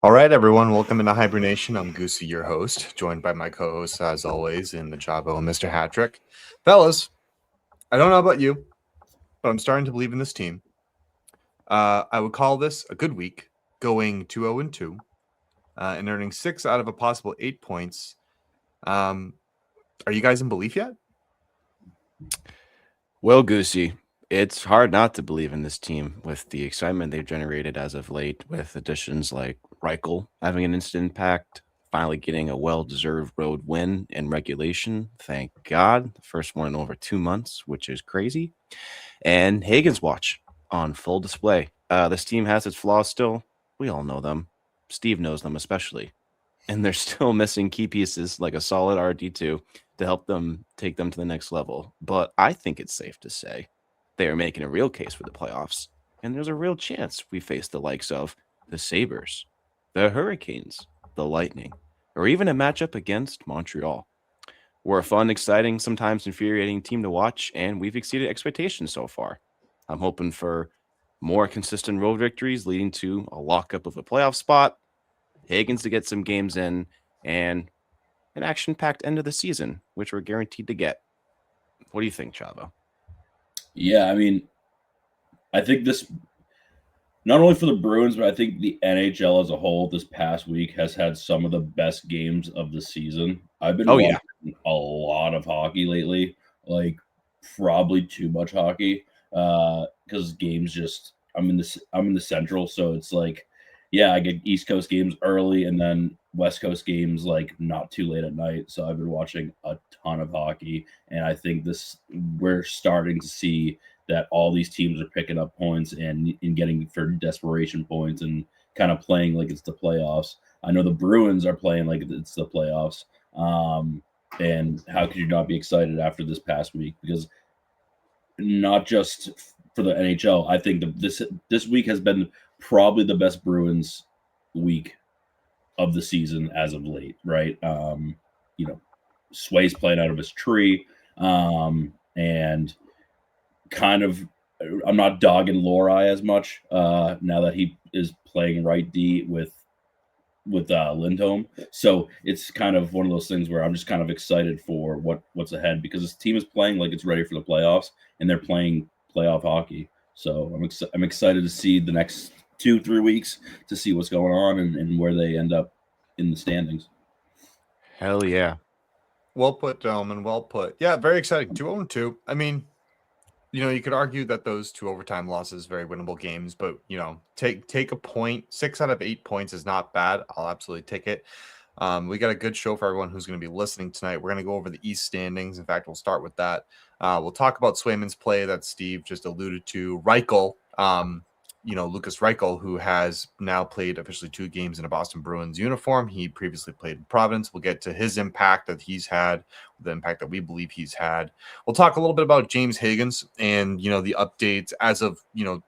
All right, everyone. Welcome into HiBruiNation. I'm Goosey, your host, joined by my co-host, as always, in the Jabo and Mr. Hattrick. Fellas, I don't know about you, but I'm starting to believe in this team. I would call this a good week, going 2-0-2, and earning 6 out of a possible 8 points. Are you guys in belief yet? Well, Goosey, it's hard not to believe in this team with the excitement they've generated as of late, with additions like Reichel having an instant impact, finally getting a well-deserved road win in regulation. Thank God, the first one in over 2 months, which is crazy. And Hagen's watch on full display. This team has its flaws still. We all know them. Steve knows them especially. And they're still missing key pieces like a solid RD2 to help them take them to the next level. But I think it's safe to say they are making a real case for the playoffs. And there's a real chance we face the likes of the Sabres, the Hurricanes, the Lightning, or even a matchup against Montreal. We're a fun, exciting, sometimes infuriating team to watch, and we've exceeded expectations so far. I'm hoping for more consistent road victories leading to a lockup of a playoff spot, Hagens to get some games in, and an action packed end of the season, which we're guaranteed to get. What do you think, Chavo? Yeah, I mean, I think this not only for the Bruins, but I think the NHL as a whole this past week has had some of the best games of the season. I've been Oh, yeah. watching a lot of hockey lately, like probably too much hockey, because games just I'm in the Central, so it's like, yeah, I get East Coast games early and then West Coast games like not too late at night. So I've been watching a ton of hockey, and I think this we're starting to see that all these teams are picking up points and getting for desperation points and kind of playing like it's the playoffs. I know the Bruins are playing like it's the playoffs. And how could you not be excited after this past week? Because not just for the NHL, I think this week has been probably the best Bruins week of the season as of late, right? You know, Sway's playing out of his tree, and kind of I'm not dogging Lohreiis as much now that he is playing right D with Lindholm. So it's kind of one of those things where I'm just kind of excited for what's ahead because this team is playing like it's ready for the playoffs and they're playing playoff hockey. So I'm excited to see the next 2-3 weeks to see what's going on and where they end up in the standings. Hell yeah. Well put, gentlemen. Well put. Yeah, very exciting. 2-0-2. I mean, you could argue that those 2 overtime losses very winnable games, but take a point. 6 out of 8 points is not bad. I'll absolutely take it. We got a good show for everyone who's going to be listening tonight. We're going to go over the East standings. In fact, we'll start with that. We'll talk about Swayman's play that Steve just alluded to. Reichel, Lukas Reichel, who has now played officially 2 games in a Boston Bruins uniform. He previously played in Providence. We'll get to his impact that he's had, the impact that we believe he's had. We'll talk a little bit about James Hagens and the updates as of the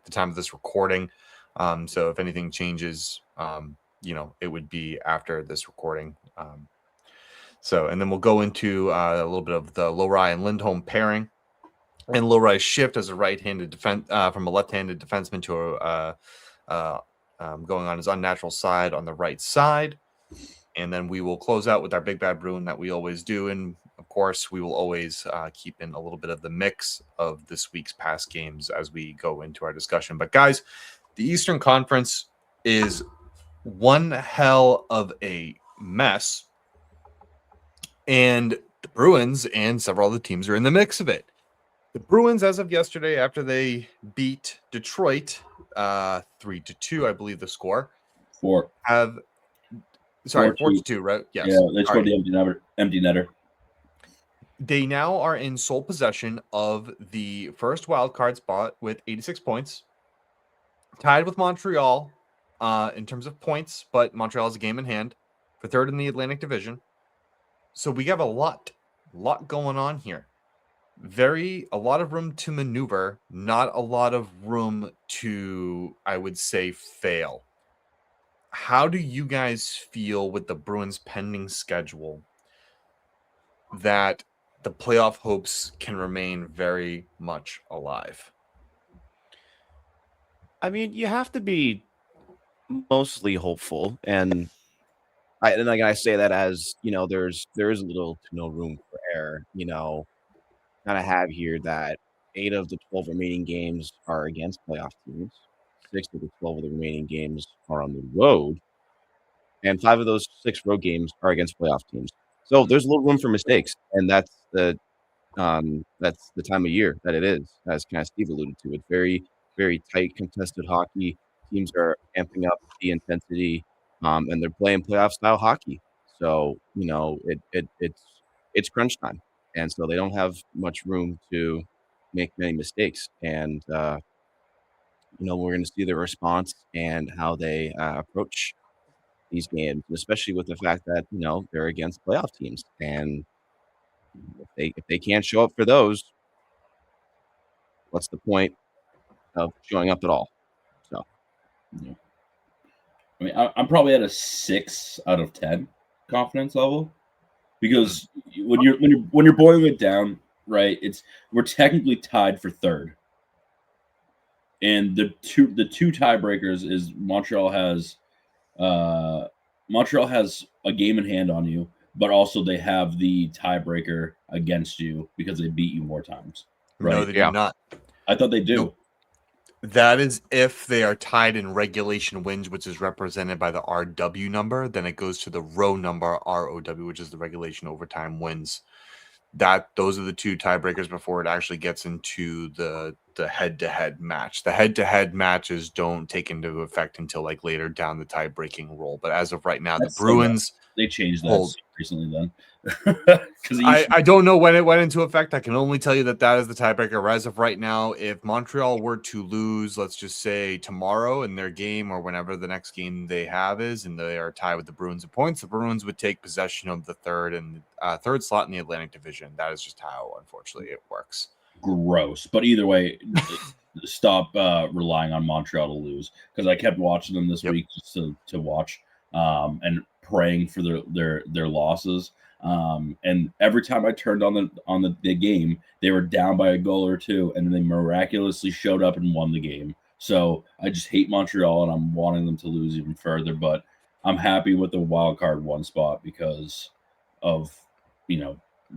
time of this recording. So if anything changes, it would be after this recording. And then we'll go into a little bit of the Lohreiis and Lindholm pairing. And Lohreiis shift as a right-handed defense from a left-handed defenseman to going on his unnatural side on the right side. And then we will close out with our big bad Bruin that we always do. And of course, we will always keep in a little bit of the mix of this week's past games as we go into our discussion. But guys, the Eastern Conference is one hell of a mess. And the Bruins and several other teams are in the mix of it. The Bruins, as of yesterday, after they beat Detroit 3-2, I believe the score, have 4-2, right? Yes. Yeah, they scored the empty netter. They now are in sole possession of the first wild card spot with 86 points, tied with Montreal in terms of points, but Montreal has a game in hand for third in the Atlantic Division. So we have a lot going on here. A lot of room to maneuver, not a lot of room to, I would say, fail. How do you guys feel with the Bruins' pending schedule that the playoff hopes can remain very much alive? I mean, you have to be mostly hopeful, and I say that as there is little to no room for error. Kind of have here that 8 of the 12 remaining games are against playoff teams. 6 of the 12 of the remaining games are on the road, and 5 of those 6 road games are against playoff teams. So there's a little room for mistakes, and that's the time of year that it is, as kind of Steve alluded to. It's very, very tight, contested hockey. Teams are amping up the intensity, and they're playing playoff style hockey. So it's crunch time, and so they don't have much room to make many mistakes. And we're going to see their response and how they approach these games, especially with the fact that they're against playoff teams, and if they can't show up for those, what's the point of showing up at all? So, Yeah. I mean, I'm probably at a 6 out of 10 confidence level because when you're boiling it down, right? We're technically tied for third, and the two tiebreakers is Montreal has a game in hand on you, but also they have the tiebreaker against you because they beat you more times. Right? No, they Yeah. do not. I thought they do. Nope. That is if they are tied in regulation wins, which is represented by the RW number. Then it goes to the row number ROW, which is the regulation overtime wins. Those are the two tiebreakers before it actually gets into the head-to-head match. The head-to-head matches don't take into effect until like later down the tie-breaking roll. But as of right now, That's the Bruins they changed that hold. recently. Then because I don't know when it went into effect. I can only tell you that is the tiebreaker. As of right now, if Montreal were to lose, let's just say tomorrow in their game or whenever the next game they have is, and they are tied with the Bruins in points, the Bruins would take possession of the third slot in the Atlantic Division. That is just how, unfortunately, it works. Gross, but either way, stop relying on Montreal to lose because I kept watching them this week just to watch and praying for their losses. And every time I turned on the game, they were down by a goal or two, and then they miraculously showed up and won the game. So I just hate Montreal, and I'm wanting them to lose even further. But I'm happy with the wild card 1 spot because of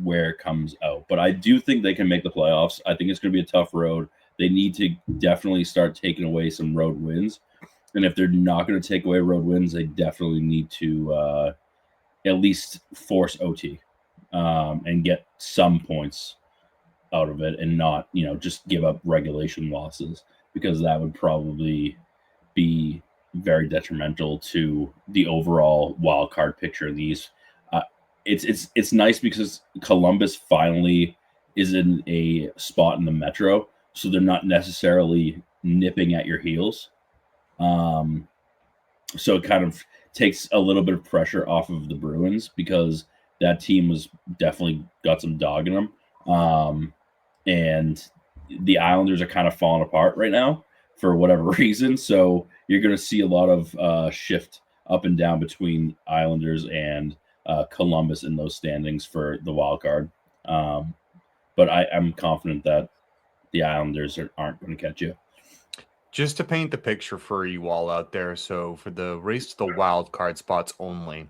where it comes out. But I do think they can make the playoffs. I think it's going to be a tough road. They need to definitely start taking away some road wins. And if they're not going to take away road wins, they definitely need to at least force OT and get some points out of it and not, just give up regulation losses because that would probably be very detrimental to the overall wild card picture of these. It's nice because Columbus finally is in a spot in the Metro, so they're not necessarily nipping at your heels. So it kind of takes a little bit of pressure off of the Bruins because that team was definitely got some dog in them. And the Islanders are kind of falling apart right now for whatever reason. So you're going to see a lot of shift up and down between Islanders and Columbus in those standings for the wild card. But I'm confident that the Islanders aren't going to catch you. Just to paint the picture for you all out there, so for the race to the wild card spots only,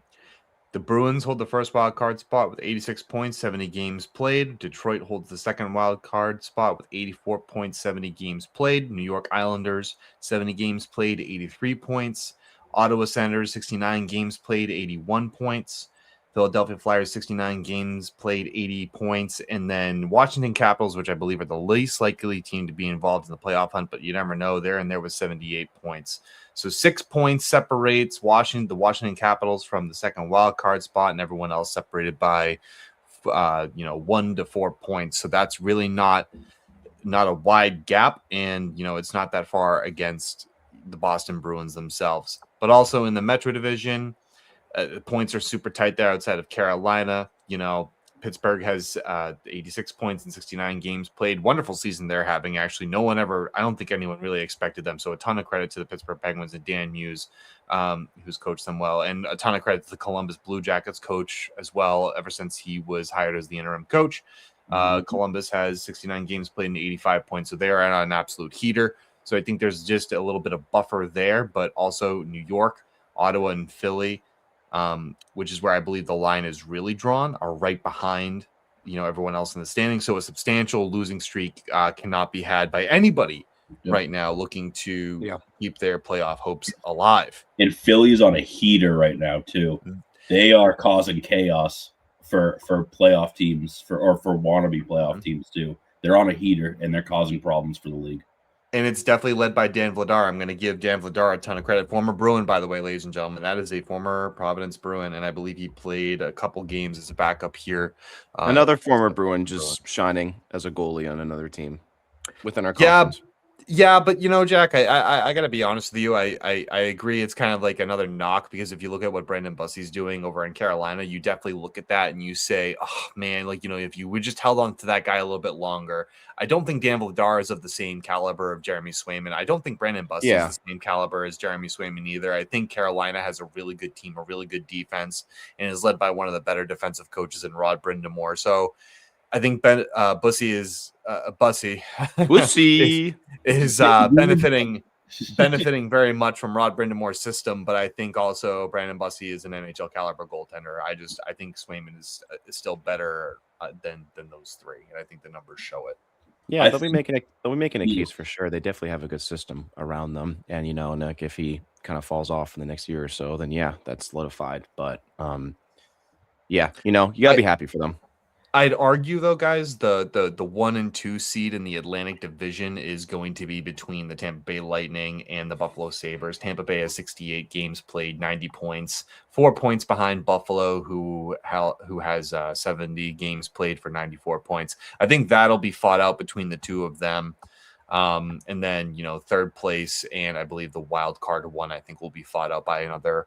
the Bruins hold the first wild card spot with 86 points, 70 games played. Detroit holds the second wild card spot with 84 points, 70 games played. New York Islanders, 70 games played, 83 points. Ottawa Senators, 69 games played, 81 points. Philadelphia Flyers, 69 games played, 80 points. And then Washington Capitals, which I believe are the least likely team to be involved in the playoff hunt, but you never know. They're in there with 78 points. So 6 points separates the Washington Capitals from the second wild card spot, and everyone else separated by 1 to 4 points. So that's really not a wide gap, and it's not that far against the Boston Bruins themselves. But also in the Metro Division, points are super tight there outside of Carolina. Pittsburgh has 86 points in 69 games played. Wonderful season they're having, actually. I don't think anyone really expected them. So a ton of credit to the Pittsburgh Penguins and Dan Hughes, who's coached them well. And a ton of credit to the Columbus Blue Jackets coach as well, ever since he was hired as the interim coach. Columbus has 69 games played and 85 points. So they are on an absolute heater. So I think there's just a little bit of buffer there, but also New York, Ottawa, and Philly, which is where I believe the line is really drawn, are right behind, everyone else in the standing. So a substantial losing streak cannot be had by anybody right now looking to keep their playoff hopes alive. And Philly's on a heater right now too. They are causing chaos for playoff teams for wannabe playoff teams too. They're on a heater and they're causing problems for the league. And it's definitely led by Dan Vladar. I'm going to give Dan Vladar a ton of credit. Former Bruin, by the way, ladies and gentlemen. That is a former Providence Bruin, and I believe he played a couple games as a backup here. Another former Bruin just shining as a goalie on another team within our conference. Yeah, but Jack, I gotta be honest with you. I agree. It's kind of like another knock because if you look at what Brendan Bussy's doing over in Carolina, you definitely look at that and you say, oh man, if you would just held on to that guy a little bit longer. I don't think Dan Vladar is of the same caliber of Jeremy Swayman. I don't think Brendan Bussy is the same caliber as Jeremy Swayman either. I think Carolina has a really good team, a really good defense, and is led by one of the better defensive coaches in Rod Brindamore. So I think Bussy is benefiting very much from Rod Brindamore's system, but I think also Brandon Bussy is an NHL caliber goaltender. I think Swayman is still better than those three, and I think the numbers show it. Yeah, they'll be making a case for sure. They definitely have a good system around them, and Nick, if he kind of falls off in the next year or so, then that's solidified. But you gotta be happy for them. I'd argue, though, guys, the 1 and 2 seed in the Atlantic Division is going to be between the Tampa Bay Lightning and the Buffalo Sabres. Tampa Bay has 68 games played, 90 points, 4 points behind Buffalo, who has 70 games played for 94 points. I think that'll be fought out between the two of them. And then, third place and I believe the wild card one, I think will be fought out by another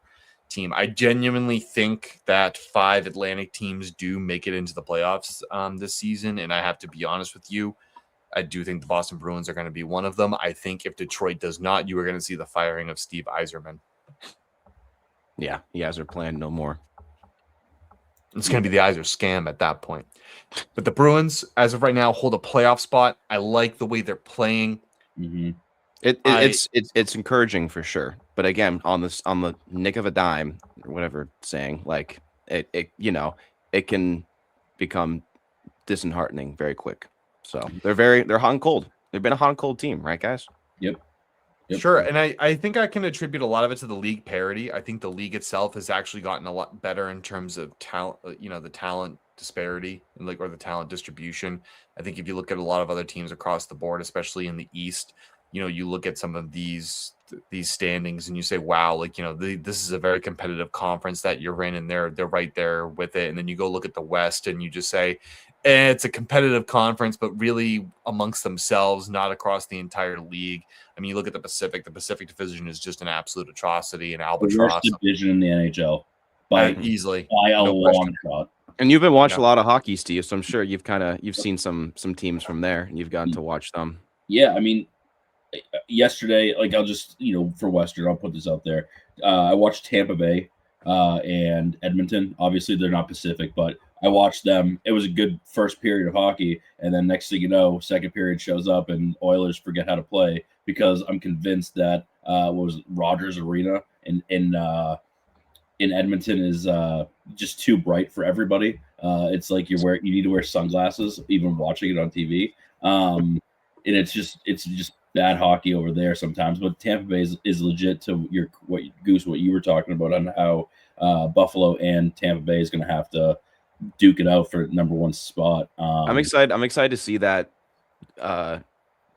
team. I genuinely think that 5 Atlantic teams do make it into the playoffs this season, and I have to be honest with you, I do think the Boston Bruins are going to be one of them. I think if Detroit does not, you are going to see the firing of Steve Yzerman. Yeah, Yzer plan no more. It's going to be the Yzer scam at that point. But the Bruins, as of right now, hold a playoff spot. I like the way they're playing. Mm-hmm. It's encouraging for sure, but again, on the nick of a dime or whatever saying, like it can become disheartening very quick. So they're hot and cold. They've been a hot and cold team, right, guys? Yep. Sure, and I think I can attribute a lot of it to the league parity. I think the league itself has actually gotten a lot better in terms of talent, the talent disparity and or the talent distribution. I think if you look at a lot of other teams across the board, especially in the East, you look at some of these standings and you say, wow, this is a very competitive conference that you're in, and they're right there with it. And then you go look at the West and you just say, it's a competitive conference, but really amongst themselves, not across the entire league. I mean, you look at the Pacific Division is just an absolute atrocity, an albatross. The worst division in the NHL easily by a long shot. And you've been watching a lot of hockey, Steve, so I'm sure you've seen some teams from there and you've gotten to watch them. Yeah, I mean, yesterday, I'll just, for Western, I'll put this out there. I watched Tampa Bay and Edmonton. Obviously, they're not Pacific, but I watched them. It was a good first period of hockey. And then next thing you know, second period shows up and Oilers forget how to play because I'm convinced that was Rogers Arena in Edmonton is just too bright for everybody. It's like you need to wear sunglasses, even watching it on TV. And it's just bad hockey over there sometimes, but Tampa Bay is legit to what you were talking about on how Buffalo and Tampa Bay is going to have to duke it out for number one spot. I'm excited to see that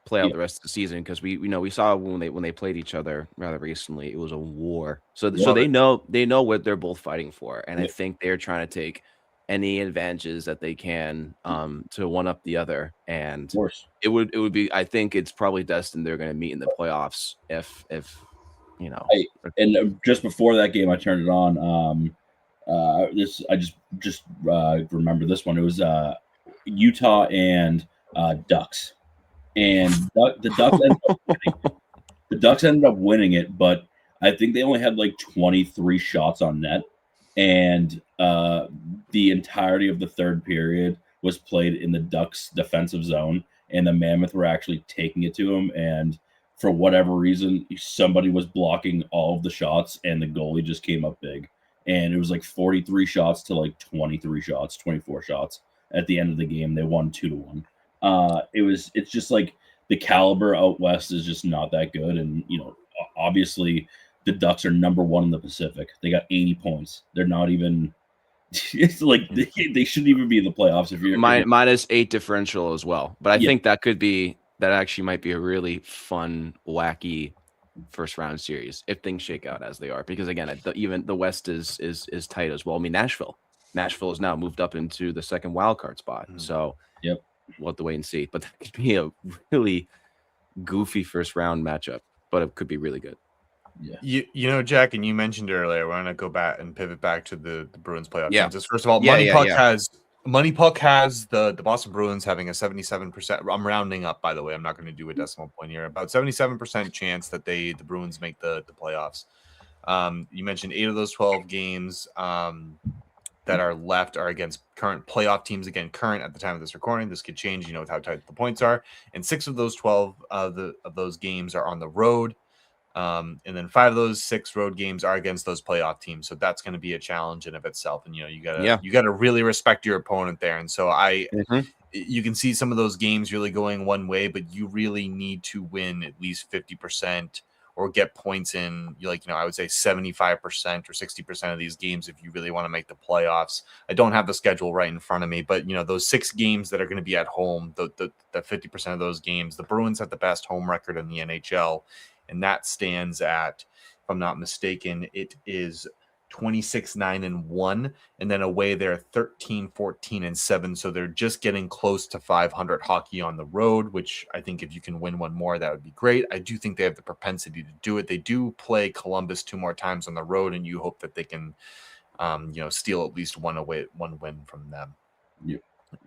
play out the rest of the season because we saw when they played each other rather recently, it was a war. So they know what they're both fighting for, and I think they're trying to take any advantages that they can to one up the other, and it would be, I think it's probably destined they're going to meet in the playoffs if and just before that game I turned it on. I just remember this one. It was Utah and Ducks, and the Ducks ended up winning it, but I think they only had 23 shots on net. And the entirety of the third period was played in the Ducks defensive zone, and the Mammoth were actually taking it to them. And for whatever reason, somebody was blocking all of the shots, and the goalie just came up big. And it was like 43 shots to like 23 shots, 24 shots at the end of the game. They won 2-1. It's just like the caliber out west is just not that good. And, obviously the Ducks are number 1 in the Pacific. They got 80 points. They're not even, it's like they shouldn't even be in the playoffs if you're minus 8 differential as well. But I Yeah. think that actually might be a really fun, wacky first round series if things shake out as they are, because again, even the West is tight as well. I mean, Nashville has now moved up into the second wild card spot. So Yep, we'll have to wait and see. But that could be a really goofy first round matchup, but it could be really good. Yeah. Jack, and you mentioned earlier, we're gonna go back and pivot back to the Bruins playoff chances. First of all, Money Puck has the Boston Bruins having a 77%. I'm rounding up, by the way. I'm not going to do a decimal point here. About 77% chance that the Bruins make the playoffs. You mentioned 8 of those 12 games that are left are against current playoff teams. Again, current at the time of this recording. This could change, with how tight the points are. And 6 of those 12 of those games are on the road. And then 5 of those 6 road games are against those playoff teams. So that's going to be a challenge in of itself. And, you gotta really respect your opponent there. And so you can see some of those games really going one way, but you really need to win at least 50% or get points in, I would say 75% or 60% of these games if you really want to make the playoffs. I don't have the schedule right in front of me, but those 6 games that are going to be at home, the 50% of those games, the Bruins have the best home record in the NHL. And that stands at, if I'm not mistaken, it is 26-9-1, and then away they're 13-14-7. So they're just getting close to 500 hockey on the road, which I think if you can win one more, that would be great. I do think they have the propensity to do it. They do play Columbus 2 more times on the road, and you hope that they can, steal at least one win from them. Yeah.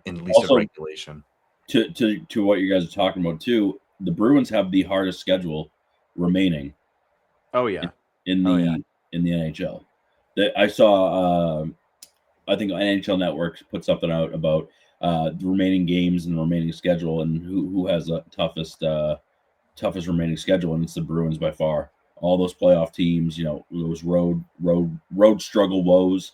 In at least Also, a regulation. To what you guys are talking about too, the Bruins have the hardest schedule remaining. Oh yeah. In the NHL. I saw I think NHL Network put something out about the remaining games and the remaining schedule and who has the toughest remaining schedule, and it's the Bruins by far. All those playoff teams, those road struggle woes.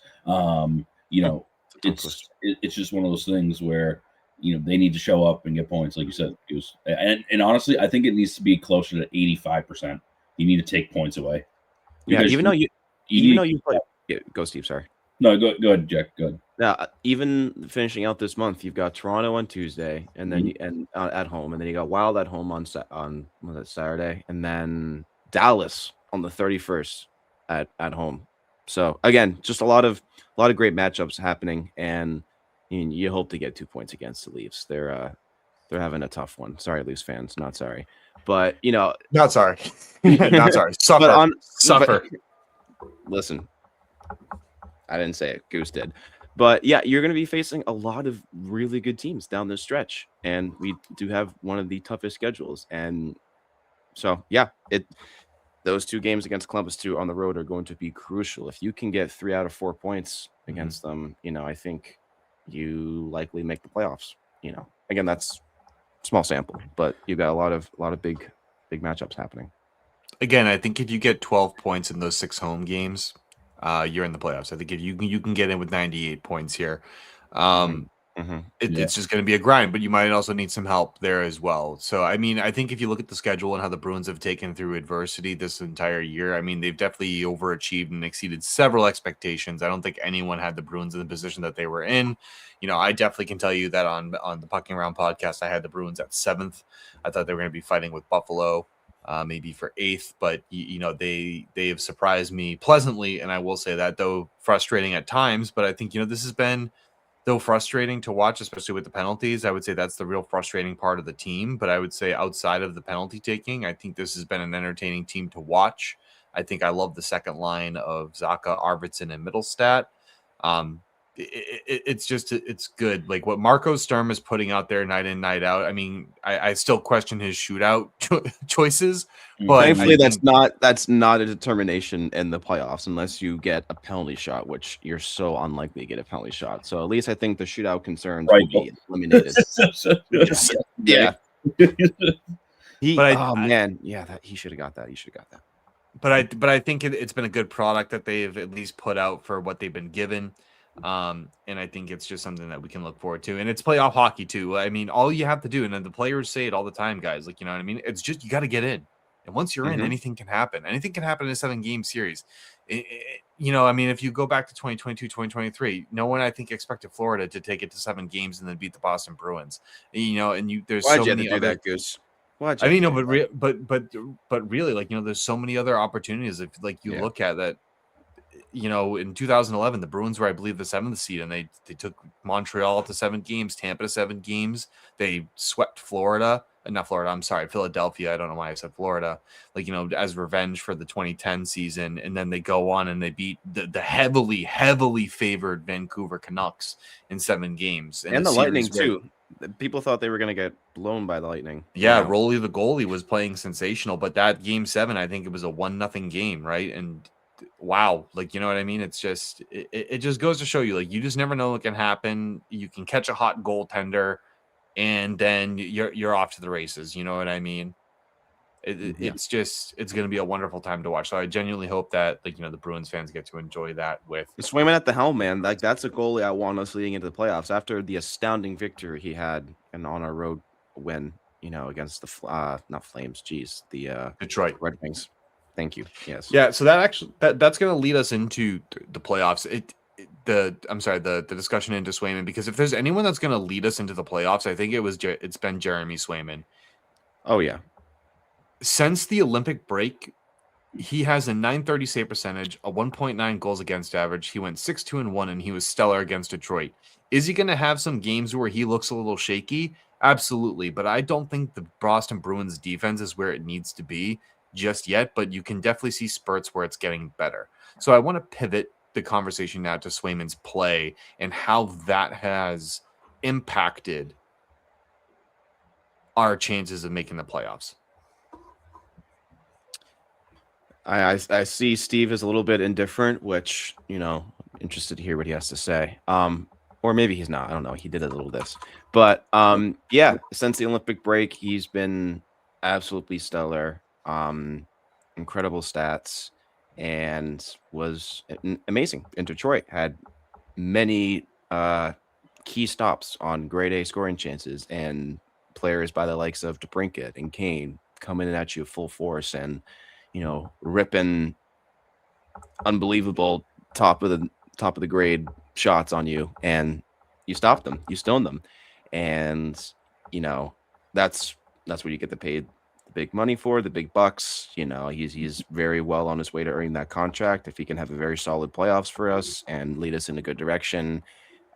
It's just one of those things where they need to show up and get points, like you said, Goose. And honestly, I think it needs to be closer to 85%. You need to take points away. Yeah, even though you play. Yeah, go, Steve. Sorry. No, go ahead, Jack. Go ahead. Now, even finishing out this month, you've got Toronto on Tuesday, and then at home, and then you got Wild at home on Saturday, and then Dallas on the 31st at home. So again, just a lot of great matchups happening, and you hope to get 2 points against the Leafs. They're having a tough one. Sorry, Leafs fans, not sorry, but not sorry, not sorry. Suffer. Listen, I didn't say it. Goose did. But yeah, you're going to be facing a lot of really good teams down this stretch, and we do have one of the toughest schedules. And so, yeah, those 2 games against Columbus too on the road are going to be crucial. If you can get 3 out of 4 points against them, I think you likely make the playoffs. Again, that's small sample, but you've got a lot of big matchups happening. Again, I think if you get 12 points in those 6 home games, you're in the playoffs. I think if you can get in with 98 points here, it's just going to be a grind, but you might also need some help there as well. So, I mean, I think if you look at the schedule and how the Bruins have taken through adversity this entire year, I mean, they've definitely overachieved and exceeded several expectations. I don't think anyone had the Bruins in the position that they were in. I definitely can tell you that on the Pucking Around podcast, I had the Bruins at 7th. I thought they were going to be fighting with Buffalo. Maybe for 8th, but they have surprised me pleasantly, and I will say that, though frustrating at times. But I think this has been, though frustrating to watch, especially with the penalties. I would say that's the real frustrating part of the team. But I would say outside of the penalty taking, I think this has been an entertaining team to watch. I think I love the second line of Zacha, Arvidsson, and Middlestat. It's good. Like what Marco Sturm is putting out there night in, night out. I mean, I still question his shootout choices, but thankfully that's not a determination in the playoffs unless you get a penalty shot, which you're so unlikely to get a penalty shot. So at least I think the shootout concerns will be eliminated. Yeah. He should have got that. He should have got that. But I think it's been a good product that they've at least put out for what they've been given. And I think it's just something that we can look forward to. And it's playoff hockey too. I mean, all you have to do, and then the players say it all the time, guys, like, you know what I mean? It's just, you got to get in. And once you're in, anything can happen. Anything can happen in a 7-game series. You know, I mean, if you go back to 2022, 2023, no one, I think, expected Florida to take it to 7 games and then beat the Boston Bruins. You know, and there's Why'd so you have many to do other that, Goose? I mean, no, but really, like, you know, there's so many other opportunities. If like you look at that, you know, in 2011, the Bruins were, I believe, the 7th seed, and they took Montreal to 7 games, Tampa to 7 games. They swept Philadelphia. I don't know why I said Florida, like, you know, as revenge for the 2010 season. And then they go on and they beat the heavily favored Vancouver Canucks in 7 games. And the Lightning too. People thought they were going to get blown by the Lightning. Yeah, Rolly the goalie was playing sensational, but that game 7, I think it was a 1-0 game, right? And wow, like, you know what I mean? It's just it just goes to show you, like, you just never know what can happen. You can catch a hot goaltender, and then you're off to the races. You know what I mean? It's going to be a wonderful time to watch. So I genuinely hope that, like, you know, the Bruins fans get to enjoy that with Swayman at the helm, man. Like, that's a goalie I want us leading into the playoffs after the astounding victory he had and on our road win, you know, against the not Flames, the Detroit Red Wings. Thank you. Yes. Yeah. So that's going to lead us into the playoffs. The discussion into Swayman, because if there's anyone that's going to lead us into the playoffs, I think it's been Jeremy Swayman. Oh yeah. Since the Olympic break, he has a .930 save percentage, a 1.9 goals against average. He went 6-2-1, and he was stellar against Detroit. Is he going to have some games where he looks a little shaky? Absolutely, but I don't think the Boston Bruins defense is where it needs to be just yet, but you can definitely see spurts where it's getting better. So I want to pivot the conversation now to Swayman's play and how that has impacted our chances of making the playoffs. I see Steve is a little bit indifferent, which, you know, interested to hear what he has to say. Or maybe he's not. I don't know. He did a little this. But yeah, since the Olympic break, he's been absolutely stellar. Incredible stats, and was amazing in Detroit. Had many key stops on grade A scoring chances, and players by the likes of DeBrincat and Kane coming in at you full force and, you know, ripping unbelievable top of the grade shots on you, and you stopped them, you stoned them, and, you know, that's what you get the paid the big money for, the big bucks. You know, he's very well on his way to earning that contract. If he can have a very solid playoffs for us and lead us in a good direction,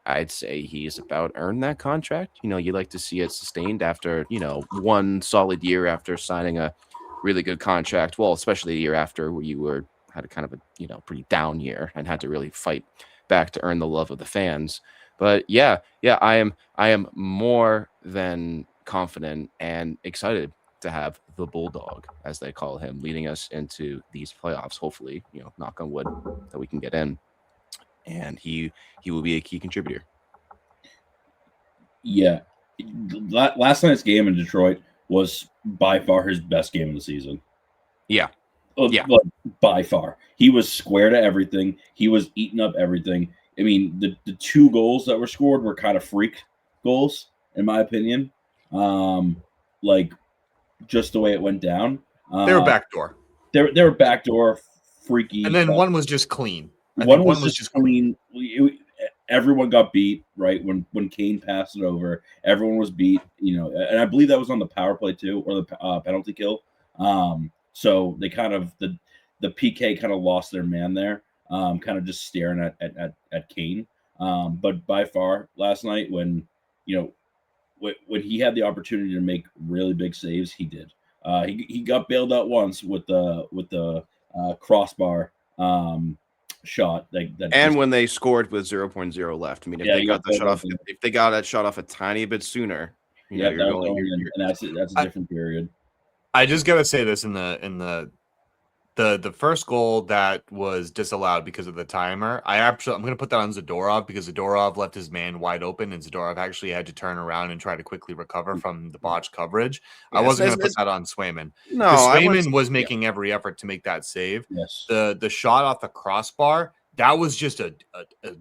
I'd say he's about earned that contract. You know, you like to see it sustained after, you know, one solid year after signing a really good contract. Well, especially the year after, where you had a kind of a, you know, pretty down year and had to really fight back to earn the love of the fans. But yeah, I am more than confident and excited to have the Bulldog, as they call him, leading us into these playoffs. Hopefully, you know, knock on wood, that we can get in, and he will be a key contributor. Yeah, last night's game in Detroit was by far his best game of the season. Yeah. Like, by far. He was square to everything. He was eating up everything. I mean, the 2 goals that were scored were kind of freak goals, in my opinion. Like, just the way it went down. They were backdoor. They were backdoor, freaky. And then one was just clean. One was just clean. Everyone got beat, right? When Kane passed it over, everyone was beat, you know, and I believe that was on the power play too, or the penalty kill. So they kind of, the PK kind of lost their man there, kind of just staring at Kane. But by far last night, when, you know, when he had the opportunity to make really big saves, he did. He got bailed out once with the crossbar shot. When they scored with 0.0 left. I mean, if they got that shot off a tiny bit sooner, that's a different period. I just gotta say this in the The first goal that was disallowed because of the timer, I'm going to put that on Zadorov because Zadorov left his man wide open, and Zadorov actually had to turn around and try to quickly recover from the botched coverage. I Yes, wasn't going to put that on Swayman no, because I would. Swayman was Yeah. making every effort to make that save. Yes. The shot off the crossbar, that was just a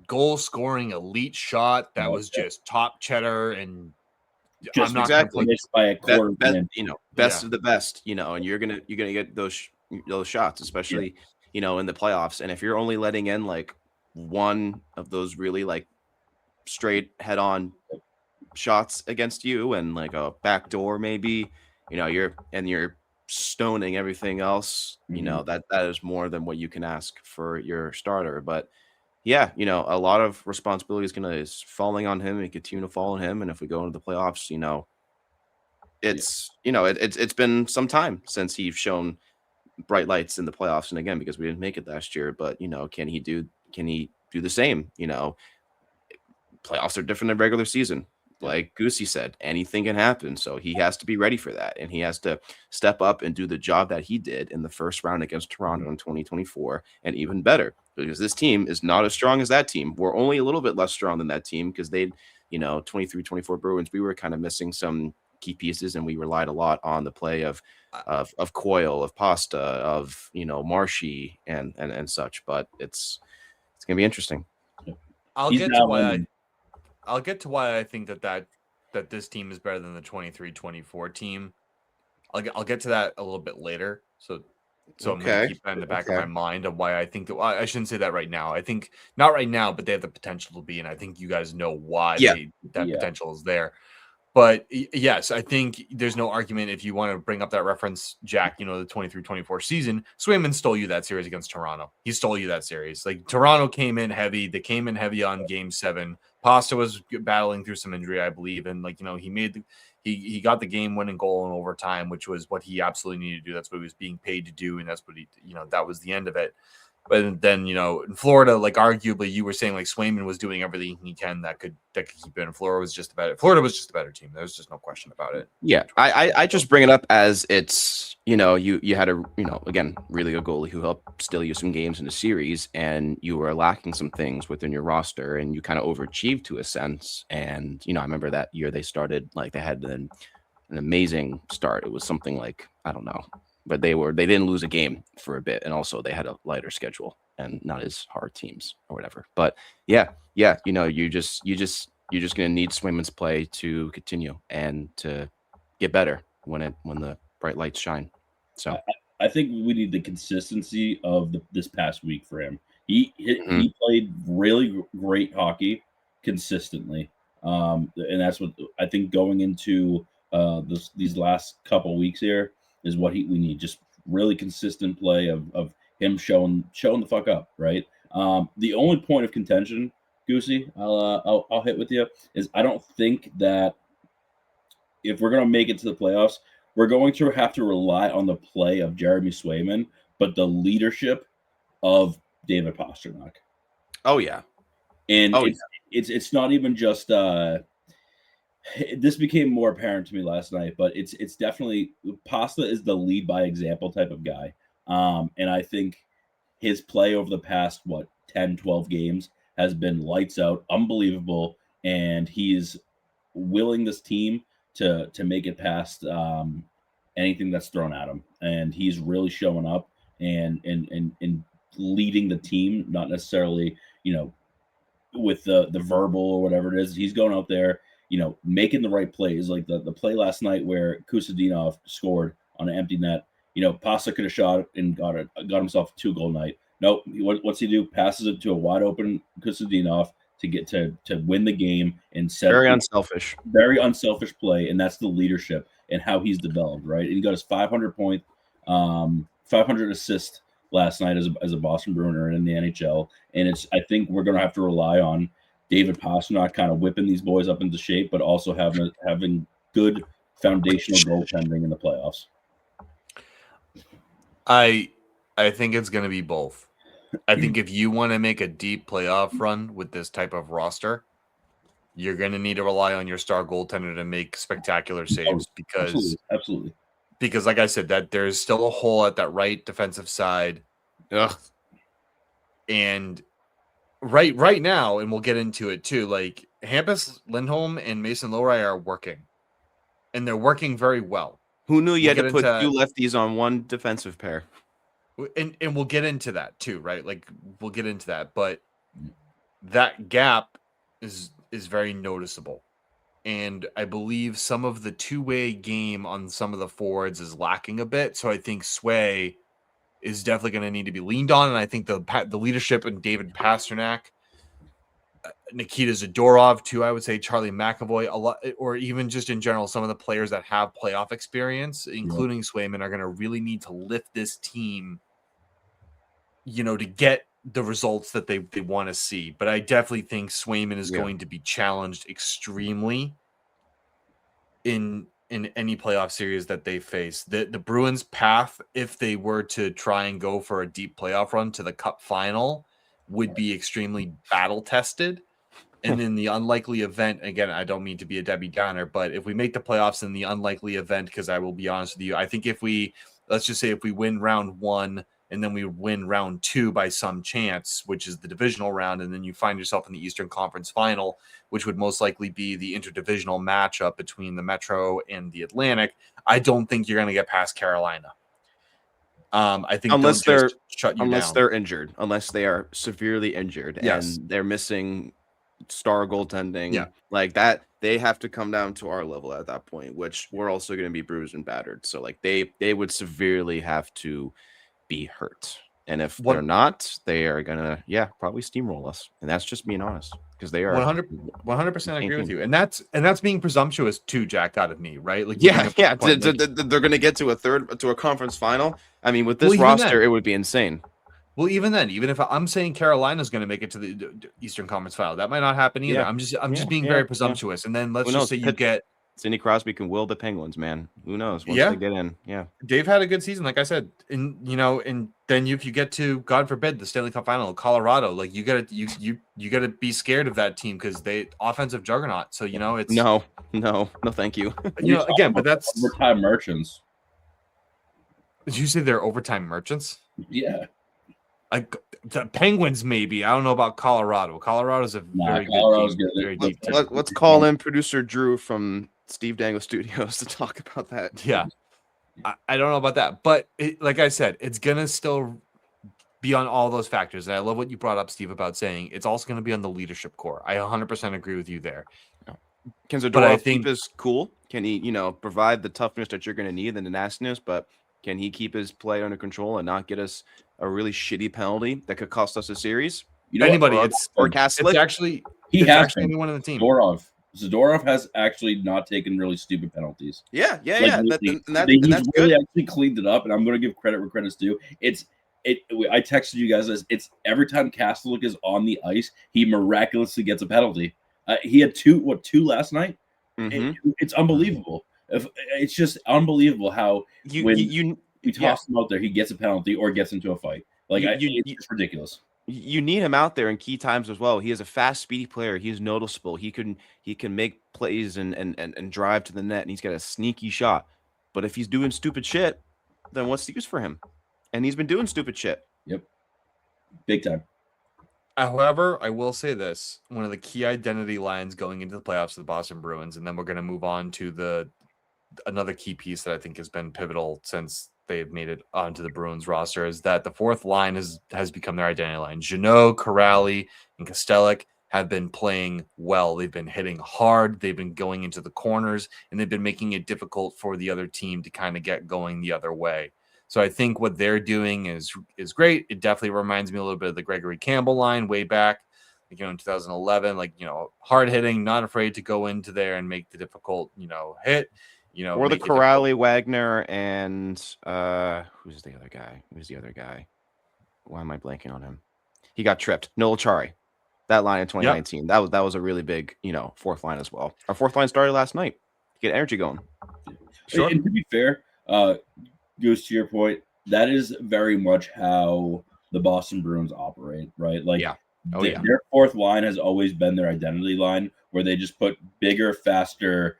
goal scoring elite shot. That was just top cheddar, and Just I'm not exactly missed by a quarter of an inch. Best of the best, and you're gonna get those shots, especially in the playoffs. And if you're only letting in like one of those really like straight head on shots against you and like a back door, maybe you're stoning everything else. That is more than what you can ask for your starter. But yeah, a lot of responsibility is falling on him and continue to fall on him. And if we go into the playoffs, it's been some time since he's shown bright lights in the playoffs. And again, because we didn't make it last year, but can he do the same? Playoffs are different than regular season. Like Goosey said, anything can happen. So he has to be ready for that. And he has to step up and do the job that he did in the first round against Toronto in 2024 and even better, because this team is not as strong as that team. We're only a little bit less strong than that team because they, 23-24 Bruins, we were kind of missing some key pieces and we relied a lot on the play of Coyle, of Pasta, of, Marshy and such. But it's going to be interesting. I'll get to why I think that this team is better than the 23-24 team. I'll get to that a little bit later. So I'm going to keep that in the back of my mind of why I think that I shouldn't say that right now. I think not right now, but they have the potential to be, and I think you guys know why that potential is there. But yes, I think there's no argument if you want to bring up that reference, Jack, the 23-24 season, Swayman stole you that series against Toronto. He stole you that series. Like Toronto came in heavy. They came in heavy on game 7. Pasta was battling through some injury, I believe. And he got the game winning goal in overtime, which was what he absolutely needed to do. That's what he was being paid to do. And that's what that was the end of it. But then, in Florida, like arguably you were saying, like Swayman was doing everything he can that could keep it. And Florida was just a better team. There's just no question about it. Yeah. I just bring it up as it's, you had a, again, really good goalie who helped steal you some games in the series, and you were lacking some things within your roster and you kind of overachieved to a sense. And, I remember that year they started, like they had an amazing start. It was something like, I don't know, but they didn't lose a game for a bit, and also they had a lighter schedule and not as hard teams or whatever. But yeah, you're just gonna need Swayman's play to continue and to get better when the bright lights shine. So I think we need the consistency of this past week for him. He played really great hockey consistently, and that's what I think going into these last couple weeks here is what we need. Just really consistent play of him showing the fuck up, right? The only point of contention, Goosey, I'll hit with you, is I don't think that if we're going to make it to the playoffs, we're going to have to rely on the play of Jeremy Swayman, but the leadership of David Pastrnak. Oh yeah. And it's not even just this became more apparent to me last night, but it's definitely Pasta is the lead by example type of guy. And I think his play over the past 10, 12 games has been lights out, unbelievable, and he's willing this team to make it past anything that's thrown at him. And he's really showing up and leading the team, not necessarily, with the verbal or whatever it is. He's going out there, making the right plays. Like the play last night where Kusadinov scored on an empty net. Pasta could have shot and got himself a 2-goal night. Nope. What's he do? Passes it to a wide open Kusadinov to get to win the game and set very unselfish play. And that's the leadership and how he's developed, right? And he got his 500 assist last night as a Boston Bruiner in the NHL. And I think we're going to have to rely on David Pastrnak kind of whipping these boys up into shape, but also having good foundational goaltending in the playoffs. I think it's going to be both. I think if you want to make a deep playoff run with this type of roster, you're going to need to rely on your star goaltender to make spectacular saves because absolutely. because like I said, that there's still a hole at that right defensive side. Ugh. And right now, and we'll get into it too, like Hampus Lindholm and Mason Lohreiis are working. And they're working very well. Who knew you We'll had to get put into- two lefties on one defensive pair? And we'll get into that too, right? Like we'll get into that, but that gap is very noticeable. And I believe some of the two-way game on some of the forwards is lacking a bit. So I think Sway is definitely going to need to be leaned on. And I think the leadership in David Pasternak, Nikita Zadorov too, I would say Charlie McAvoy, a lot, or even just in general, some of the players that have playoff experience, including Swayman, are going to really need to lift this team, to get the results that they want to see. But I definitely think Swayman is going to be challenged extremely in any playoff series that they face. The Bruins path, if they were to try and go for a deep playoff run to the Cup final, would be extremely battle tested. And in the unlikely event, again, I don't mean to be a Debbie Downer, but if we make the playoffs in the unlikely event, because I will be honest with you, I think let's just say if we win round 1 and then we win round 2 by some chance, which is the divisional round, and then you find yourself in the Eastern Conference final, which would most likely be the interdivisional matchup between the Metro and the Atlantic, I don't think you're going to get past Carolina. I think unless they'll just shut you unless down. they're injured, unless they are severely injured, Yes. and they're missing star goaltending, Yeah. like that, they have to come down to our level at that point, which we're also going to be bruised and battered. So like they would severely have to be hurt. And if they're not, they are gonna probably steamroll us. And that's just being honest, because they are 100% agree with you. And that's being presumptuous too, Jack, out of me, right? Like they're gonna get to a conference final. I mean, with this roster, it would be insane. Well, even then, even if I'm saying Carolina's going to make it to the Eastern Conference final, that might not happen either. Yeah. I'm just being very presumptuous. And then let's just say you get Sidney Crosby can will the Penguins, man. Who knows once they get in? Yeah, Dave had a good season, like I said, and then if you get to, God forbid, the Stanley Cup final, Colorado, like you gotta be scared of that team because they offensive juggernaut. So it's no, thank you. Again, but that's overtime merchants. Did you say they're overtime merchants? Yeah. Like the Penguins, maybe. I don't know about Colorado. Colorado's a very good team. Very deep team. Let's call in producer Drew from Steve Dangle Studios to talk about that. Yeah, I don't know about that, but like I said, it's gonna still be on all those factors. And I love what you brought up, Steve, about saying it's also going to be on the leadership core. I 100% agree with you there. Can Zadorov keep his cool? Can he, provide the toughness that you're going to need and the nastiness? But can he keep his play under control and not get us a really shitty penalty that could cost us a series? Anybody, it's actually anyone on the team. Zadorov has actually not taken really stupid penalties. Yeah. He's really actually cleaned it up, and I'm going to give credit where credit's due. I texted you guys this. It's every time Kastelik is on the ice, he miraculously gets a penalty. He had two last night. Mm-hmm. It's unbelievable. It's just unbelievable how you toss him out there, he gets a penalty or gets into a fight. It's ridiculous. You need him out there in key times as well. He is a fast, speedy player. He's noticeable. He can make plays and drive to the net, and he's got a sneaky shot. But if he's doing stupid shit, then what's the use for him? And he's been doing stupid shit. Yep. Big time. However, I will say this. One of the key identity lines going into the playoffs of the Boston Bruins, and then we're going to move on to another key piece that I think has been pivotal since they've made it onto the Bruins roster, is that the fourth line has become their identity line. Jeannot, Corrali, and Kastelik have been playing well. They've been hitting hard. They've been going into the corners, and they've been making it difficult for the other team to kind of get going the other way. So I think what they're doing is great. It definitely reminds me a little bit of the Gregory Campbell line way back, in 2011, hard hitting, not afraid to go into there and make the difficult, hit, or the Corrali, Wagner, and who's the other guy? Why am I blanking on him? He got tripped. Noel Chari. That line in 2019. Yep. That was a really big, fourth line as well. Our fourth line started last night to get energy going. Sure. And to be fair, goes to your point, that is very much how the Boston Bruins operate, right? Their fourth line has always been their identity line, where they just put bigger, faster,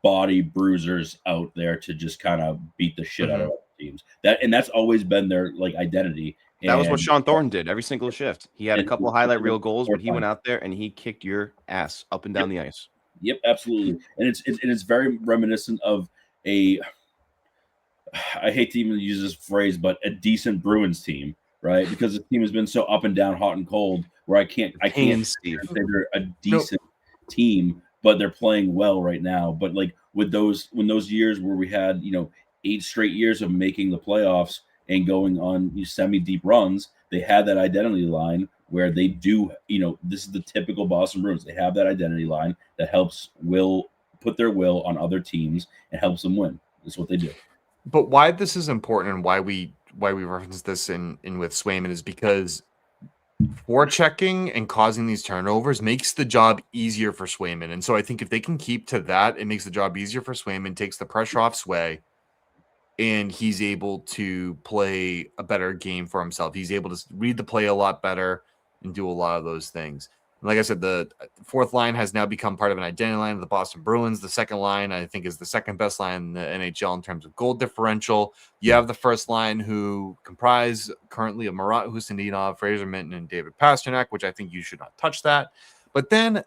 body bruisers out there to just kind of beat the shit out of other teams. That's always been their like identity. That was what And Sean Thornton did every single shift. He had a couple highlight reel goals, but he went out there and he kicked your ass up and down the ice. Yep, absolutely. And it's very reminiscent of I hate to even use this phrase, but a decent Bruins team, right? Because the team has been so up and down, hot and cold, where I can't say they're a decent team, but they're playing well right now. But like when those years where we had 8 straight years of making the playoffs and going on semi-deep runs, they had that identity line where they do, this is the typical Boston Bruins. They have that identity line that helps put their will on other teams and helps them win. That's what they do. But why this is important and why we reference this in with Swayman is because forechecking and causing these turnovers makes the job easier for Swayman. And so I think if they can keep to that, it makes the job easier for Swayman, takes the pressure off Sway, and he's able to play a better game for himself. He's able to read the play a lot better and do a lot of those things. And like I said, the fourth line has now become part of an identity line of the Boston Bruins. The second line, I think, is the second best line in the NHL in terms of goal differential. You have the first line who comprise currently of Marat Husinidov, Fraser Minton, and David Pasternak, which I think you should not touch that. But then,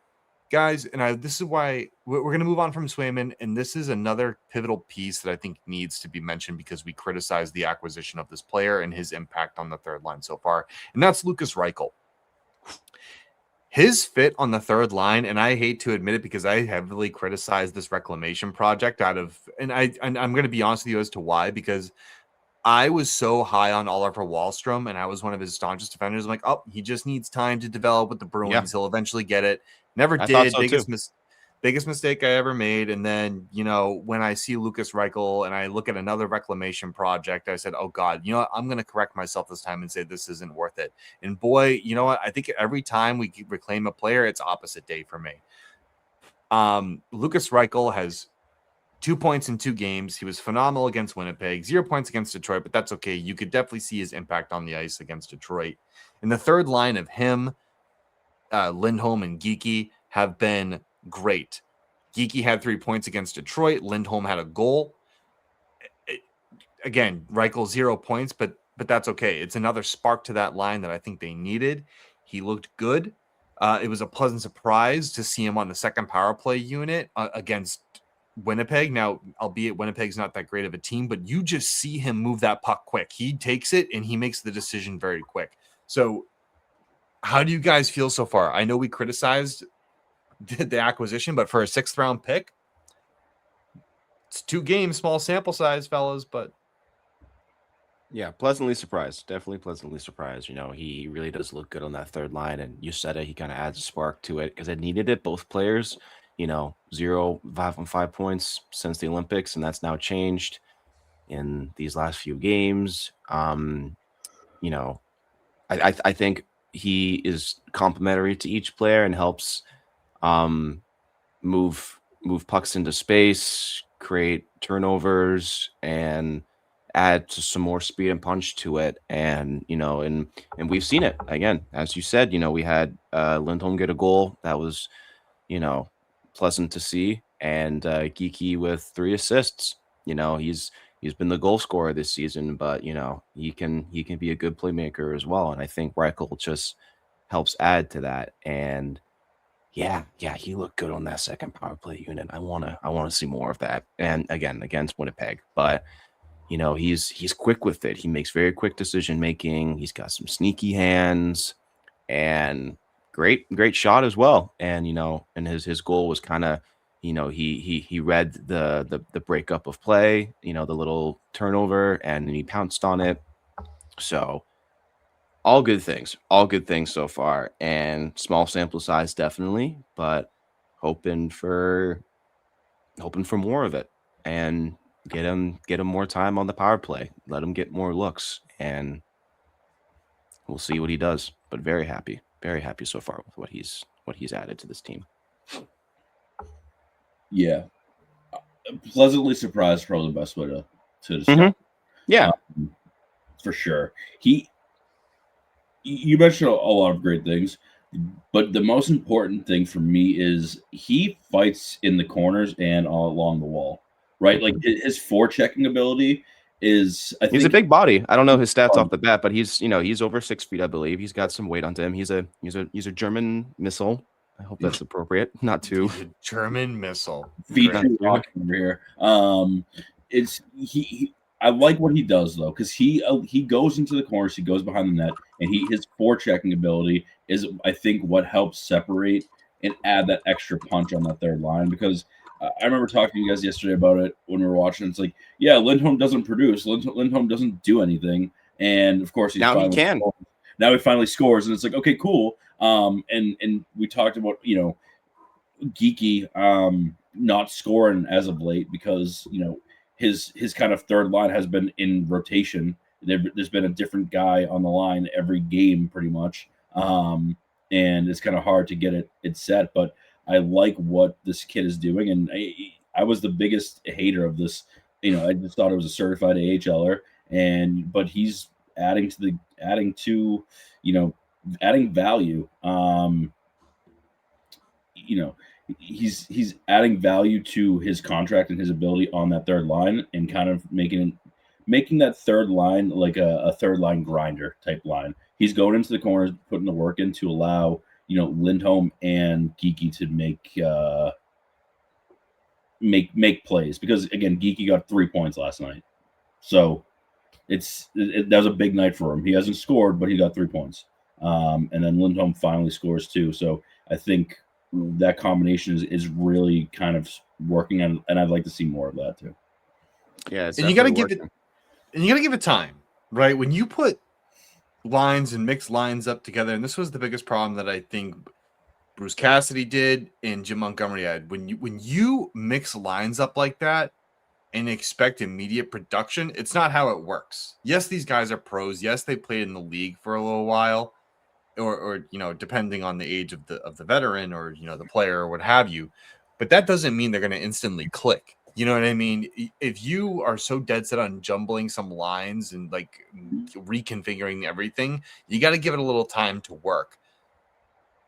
guys, and this is why we're going to move on from Swayman, and this is another pivotal piece that I think needs to be mentioned because we criticize the acquisition of this player and his impact on the third line so far, and that's Lukas Reichel. His fit on the third line, and I hate to admit it because I heavily criticized this reclamation project and I'm going to be honest with you as to why, because I was so high on Oliver Wahlstrom, and I was one of his staunchest defenders. I'm like, oh, he just needs time to develop with the Bruins. Yeah. He'll eventually get it. Never did. So biggest mistake I ever made. And then, when I see Lukas Reichel and I look at another reclamation project, I said, oh God, I'm going to correct myself this time and say this isn't worth it. And boy, you know what? I think every time we reclaim a player, it's opposite day for me. Lukas Reichel has 2 points in 2 games. He was phenomenal against Winnipeg, 0 points against Detroit, but that's okay. You could definitely see his impact on the ice against Detroit. And the third line of him, Lindholm and Geekie have been great. Geekie had 3 points against Detroit. Lindholm had a goal. Again, Reichel 0 points, but that's okay. It's another spark to that line that I think they needed. He looked good. It was a pleasant surprise to see him on the second power play unit against Winnipeg. Now, albeit Winnipeg's not that great of a team, but you just see him move that puck quick. He takes it and he makes the decision very quick. So how do you guys feel so far? I know we criticized the acquisition, but for a 6th round pick, it's 2 games, small sample size, fellas, but yeah, pleasantly surprised. Definitely pleasantly surprised. He really does look good on that third line, and you said it, he kind of adds a spark to it because it needed it. Both players, 0, 5 on 5 points since the Olympics, and that's now changed in these last few games. I think he is complementary to each player and helps move pucks into space, create turnovers, and add to some more speed and punch to it. And and we've seen it again, as you said. We had Lindholm get a goal that was pleasant to see, and Geekie with 3 assists. He's been the goal scorer this season, but he can be a good playmaker as well. And I think Reichel just helps add to that. And yeah, he looked good on that second power play unit. I wanna see more of that. And again, against Winnipeg, but he's quick with it. He makes very quick decision making. He's got some sneaky hands and great shot as well. And and his goal was kind of he read the breakup of play, the little turnover, and he pounced on it. So all good things so far, and small sample size definitely, but hoping for more of it and get him more time on the power play, let him get more looks, and we'll see what he does. But very happy so far with what he's added to this team. Yeah, pleasantly surprised, probably the best way to describe. Mm-hmm. Yeah, for sure. You mentioned a lot of great things. But the most important thing for me is he fights in the corners and all along the wall, right? Like his forechecking ability is, I He's a think, big body. I don't know his stats off the bat, but he's he's over 6 feet, I believe. He's got some weight onto him. He's a German missile. I hope that's appropriate. Not too. He's a German missile. featuring Rock over here. It's he I like what he does though, because he goes into the corners, he goes behind the net, and his forechecking ability is, I think, what helps separate and add that extra punch on that third line. Because I remember talking to you guys yesterday about it when we were watching. It's like, yeah, Lindholm doesn't produce, Lindholm doesn't do anything, and of course Now he can. Now he finally scores, and it's like, okay, cool. And we talked about, Geeky not scoring as of late because his kind of third line has been in rotation. There's been a different guy on the line every game pretty much, and it's kind of hard to get it set. But I like what this kid is doing, and I was the biggest hater of this. I just thought it was a certified AHLer, but he's adding value. He's adding value to his contract and his ability on that third line, and kind of making that third line like a third line grinder type line. He's going into the corners, putting the work in to allow Lindholm and Geeky to make plays, because again, Geeky got 3 points last night, so that was a big night for him. He hasn't scored, but he got 3 points, and then Lindholm finally scores too. So I think that combination is really kind of working, and I'd like to see more of that too. Yeah, and you got to give it time, right? When you put lines and mix lines up together, and this was the biggest problem that I think Bruce Cassidy did and Jim Montgomery had. When you mix lines up like that and expect immediate production, it's not how it works. Yes, these guys are pros. Yes, they played in the league for a little while. Or depending on the age of the veteran or the player or what have you, but that doesn't mean they're going to instantly click. You know what I mean? If you are so dead set on jumbling some lines and like reconfiguring everything, you got to give it a little time to work.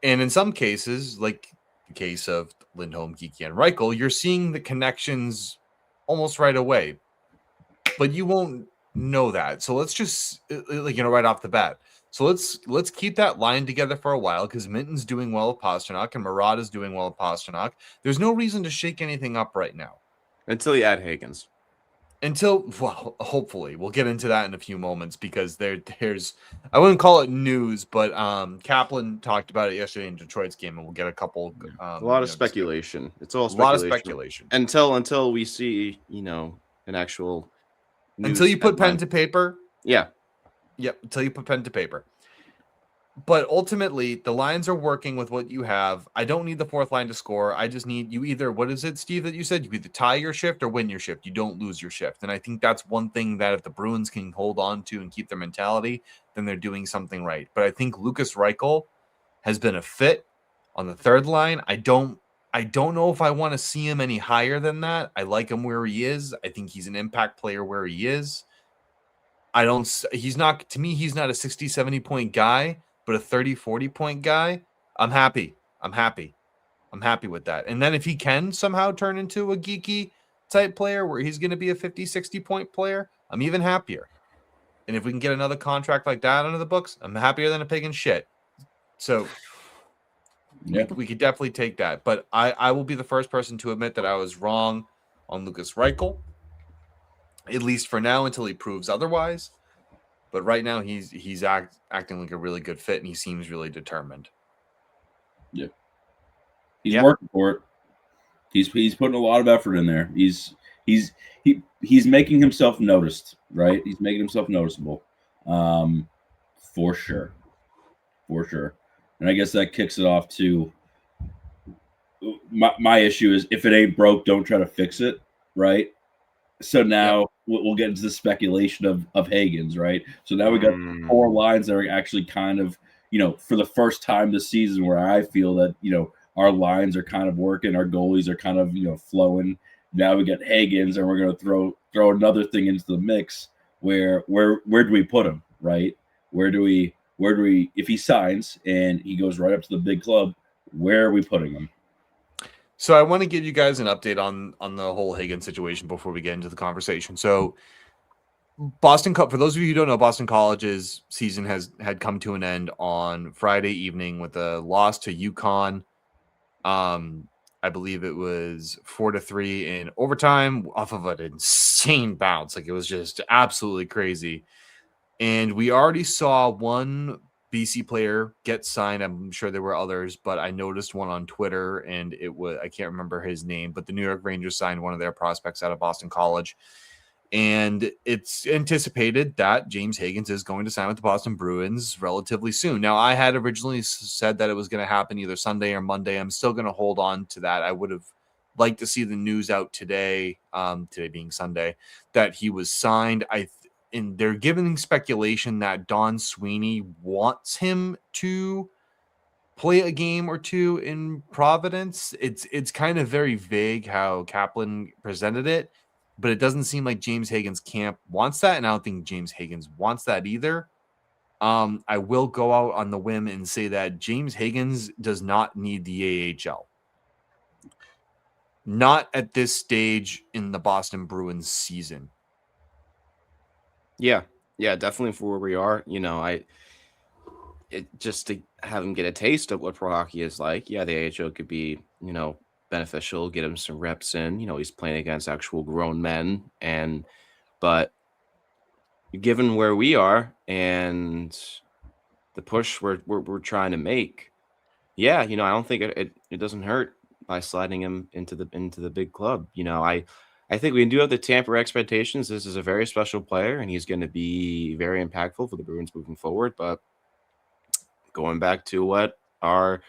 And in some cases, like the case of Lindholm, Geeky, and Reichel, you're seeing the connections almost right away, but you won't know that. So let's just right off the bat. So let's keep that line together for a while, because Minton's doing well with Pastrnak and Marat is doing well with Pastrnak. There's no reason to shake anything up right now. Until you add Hagens. Well, hopefully. We'll get into that in a few moments, because there's I wouldn't call it news, but Kaplan talked about it yesterday in Detroit's game, and we'll get a couple a lot of speculation. It's all speculation. A lot of speculation. Until we see, an actual news until you put headline. pen to paper. Yeah. Yep, until you put pen to paper. But ultimately, the lines are working with what you have. I don't need the fourth line to score. I just need you either, what is it, Steve, that you said? You either tie your shift or win your shift. You don't lose your shift. And I think that's one thing that if the Bruins can hold on to and keep their mentality, then they're doing something right. But I think Lukas Reichel has been a fit on the third line. I don't know if I want to see him any higher than that. I like him where he is. I think he's an impact player where he is. He's not a 60, 70 point guy, but a 30, 40 point guy. I'm happy with that. And then if he can somehow turn into a Geeky type player where he's going to be a 50, 60 point player, I'm even happier. And if we can get another contract like that under the books, I'm happier than a pig in shit. So yeah, we could definitely take that. But I will be the first person to admit that I was wrong on Lukas Reichel, at least for now, until he proves otherwise. But right now, he's acting like a really good fit, and he seems really determined. Yeah, he's working for it. He's putting a lot of effort in there. He's making himself noticed, right? He's making himself noticeable, for sure. And I guess that kicks it off to my issue is, if it ain't broke, don't try to fix it, right? So now we'll get into the speculation of Hagens, right? So now we got 4 lines that are actually kind of, for the first time this season, where I feel that, our lines are kind of working, our goalies are kind of, flowing. Now we got Hagens, and we're going to throw another thing into the mix. Where do we put him, right? Where do we where do we, if he signs and he goes right up to the big club, where are we putting him? So I want to give you guys an update on the whole Hagen situation before we get into the conversation. So Boston, for those of you who don't know, Boston College's season had come to an end on Friday evening with a loss to UConn. I believe it was 4-3 in overtime off of an insane bounce. Like, it was just absolutely crazy. And we already saw one BC player get signed. I'm sure there were others, but I noticed one on Twitter, and I can't remember his name, but the New York Rangers signed one of their prospects out of Boston College. And it's anticipated that James Hagens is going to sign with the Boston Bruins relatively soon. Now, I had originally said that it was going to happen either Sunday or Monday. I'm still going to hold on to that. I would have liked to see the news out today, today being Sunday, that he was signed. And they're giving speculation that Don Sweeney wants him to play a game or two in Providence. It's kind of very vague how Kaplan presented it, but it doesn't seem like James Hagen's camp wants that, and I don't think James Hagens wants that either. I will go out on the whim and say that James Hagens does not need the AHL. Not at this stage in the Boston Bruins season. Yeah, definitely for where we are. Just to have him get a taste of what pro hockey is like. Yeah, the AHL could be, beneficial, get him some reps in. He's playing against actual grown men, but given where we are and the push we're trying to make, yeah, I don't think it doesn't hurt by sliding him into the big club. I think we do have to tamper expectations. This is a very special player, and he's going to be very impactful for the Bruins moving forward. But going back to what our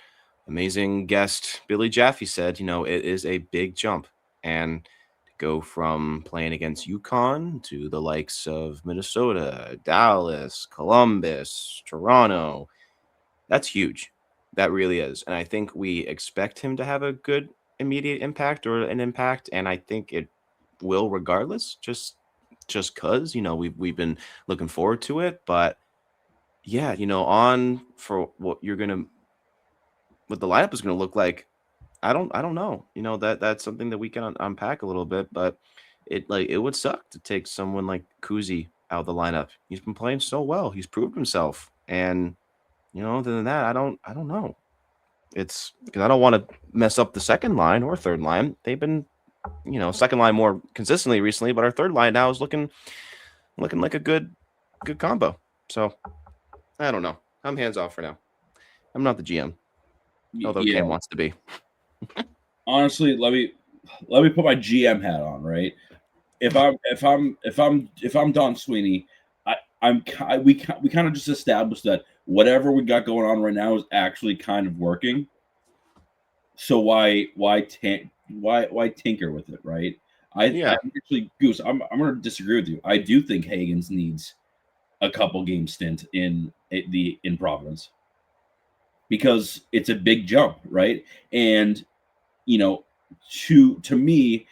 amazing guest Billy Jaffe said, it is a big jump, and to go from playing against UConn to the likes of Minnesota, Dallas, Columbus, Toronto, that's huge. That really is. And I think we expect him to have a good immediate impact or an impact, and I think it will regardless, just because we've been looking forward to it. But yeah, on for what the lineup is gonna look like, I don't know. That's something that we can unpack a little bit, but it would suck to take someone like Kuzi out of the lineup. He's been playing so well, he's proved himself, and other than that, I don't know. It's because I don't want to mess up the second line or third line. They've been second line more consistently recently, but our third line now is looking like a good combo. So I don't know. I'm hands off for now. I'm not the GM, although Cam wants to be. Honestly, let me put my GM hat on. Right, if I'm Don Sweeney, we kind of just established that whatever we got going on right now is actually kind of working. So why tinker with it, right? I actually, Goose, I'm going to disagree with you. I do think Hagens needs a couple game stint in Providence because it's a big jump, right? And to me,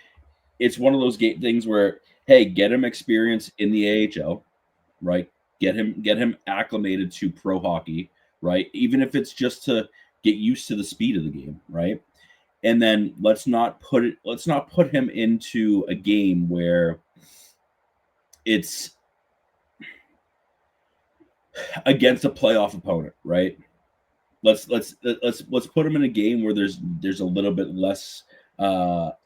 it's one of those things where, hey, get him experience in the AHL, right? Get him acclimated to pro hockey, right? Even if it's just to get used to the speed of the game, right? And then let's not put him into a game where it's against a playoff opponent, right? Let's put him in a game where there's a little bit less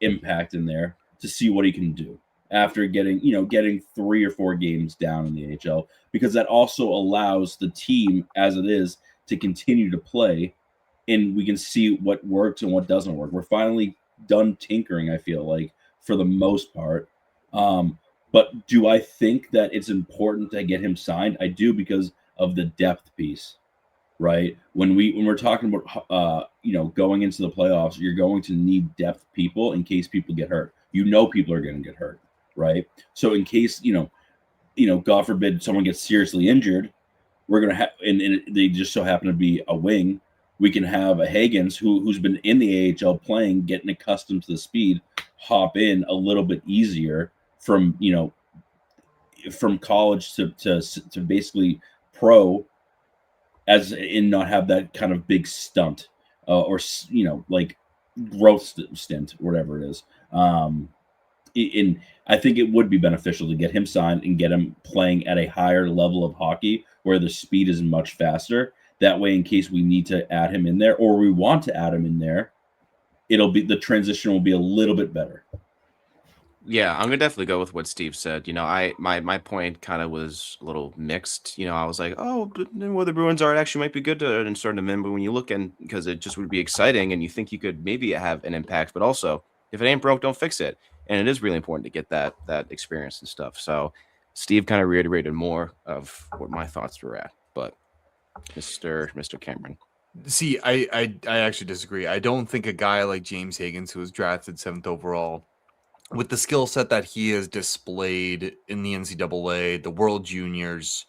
impact in there to see what he can do after getting 3 or 4 games down in the AHL, because that also allows the team as it is to continue to play, and we can see what works and what doesn't work. We're finally done tinkering, I feel like, for the most part. But do I think that it's important to get him signed? I do, because of the depth piece, right? When we're talking about going into the playoffs, you're going to need depth people in case people get hurt. People are going to get hurt, right? So in case God forbid someone gets seriously injured, we're going to have, and they just so happen to be a wing, we can have a Hagens who's been in the AHL playing, getting accustomed to the speed, hop in a little bit easier from college to basically pro as in not have that kind of big stunt or like growth stint, whatever it is. I think it would be beneficial to get him signed and get him playing at a higher level of hockey where the speed is much faster. That way, in case we need to add him in there or we want to add him in there, the transition will be a little bit better. Yeah, I'm gonna definitely go with what Steve said. My point kind of was a little mixed. I was like, oh, but where the Bruins are, it actually might be good to insert them in. But when you look in, because it just would be exciting, and you think you could maybe have an impact, but also if it ain't broke, don't fix it. And it is really important to get that experience and stuff. So Steve kind of reiterated more of what my thoughts were at. But Mr. Cameron. See, I actually disagree. I don't think a guy like James Hagens, who was drafted 7th overall, with the skill set that he has displayed in the NCAA, the World Juniors,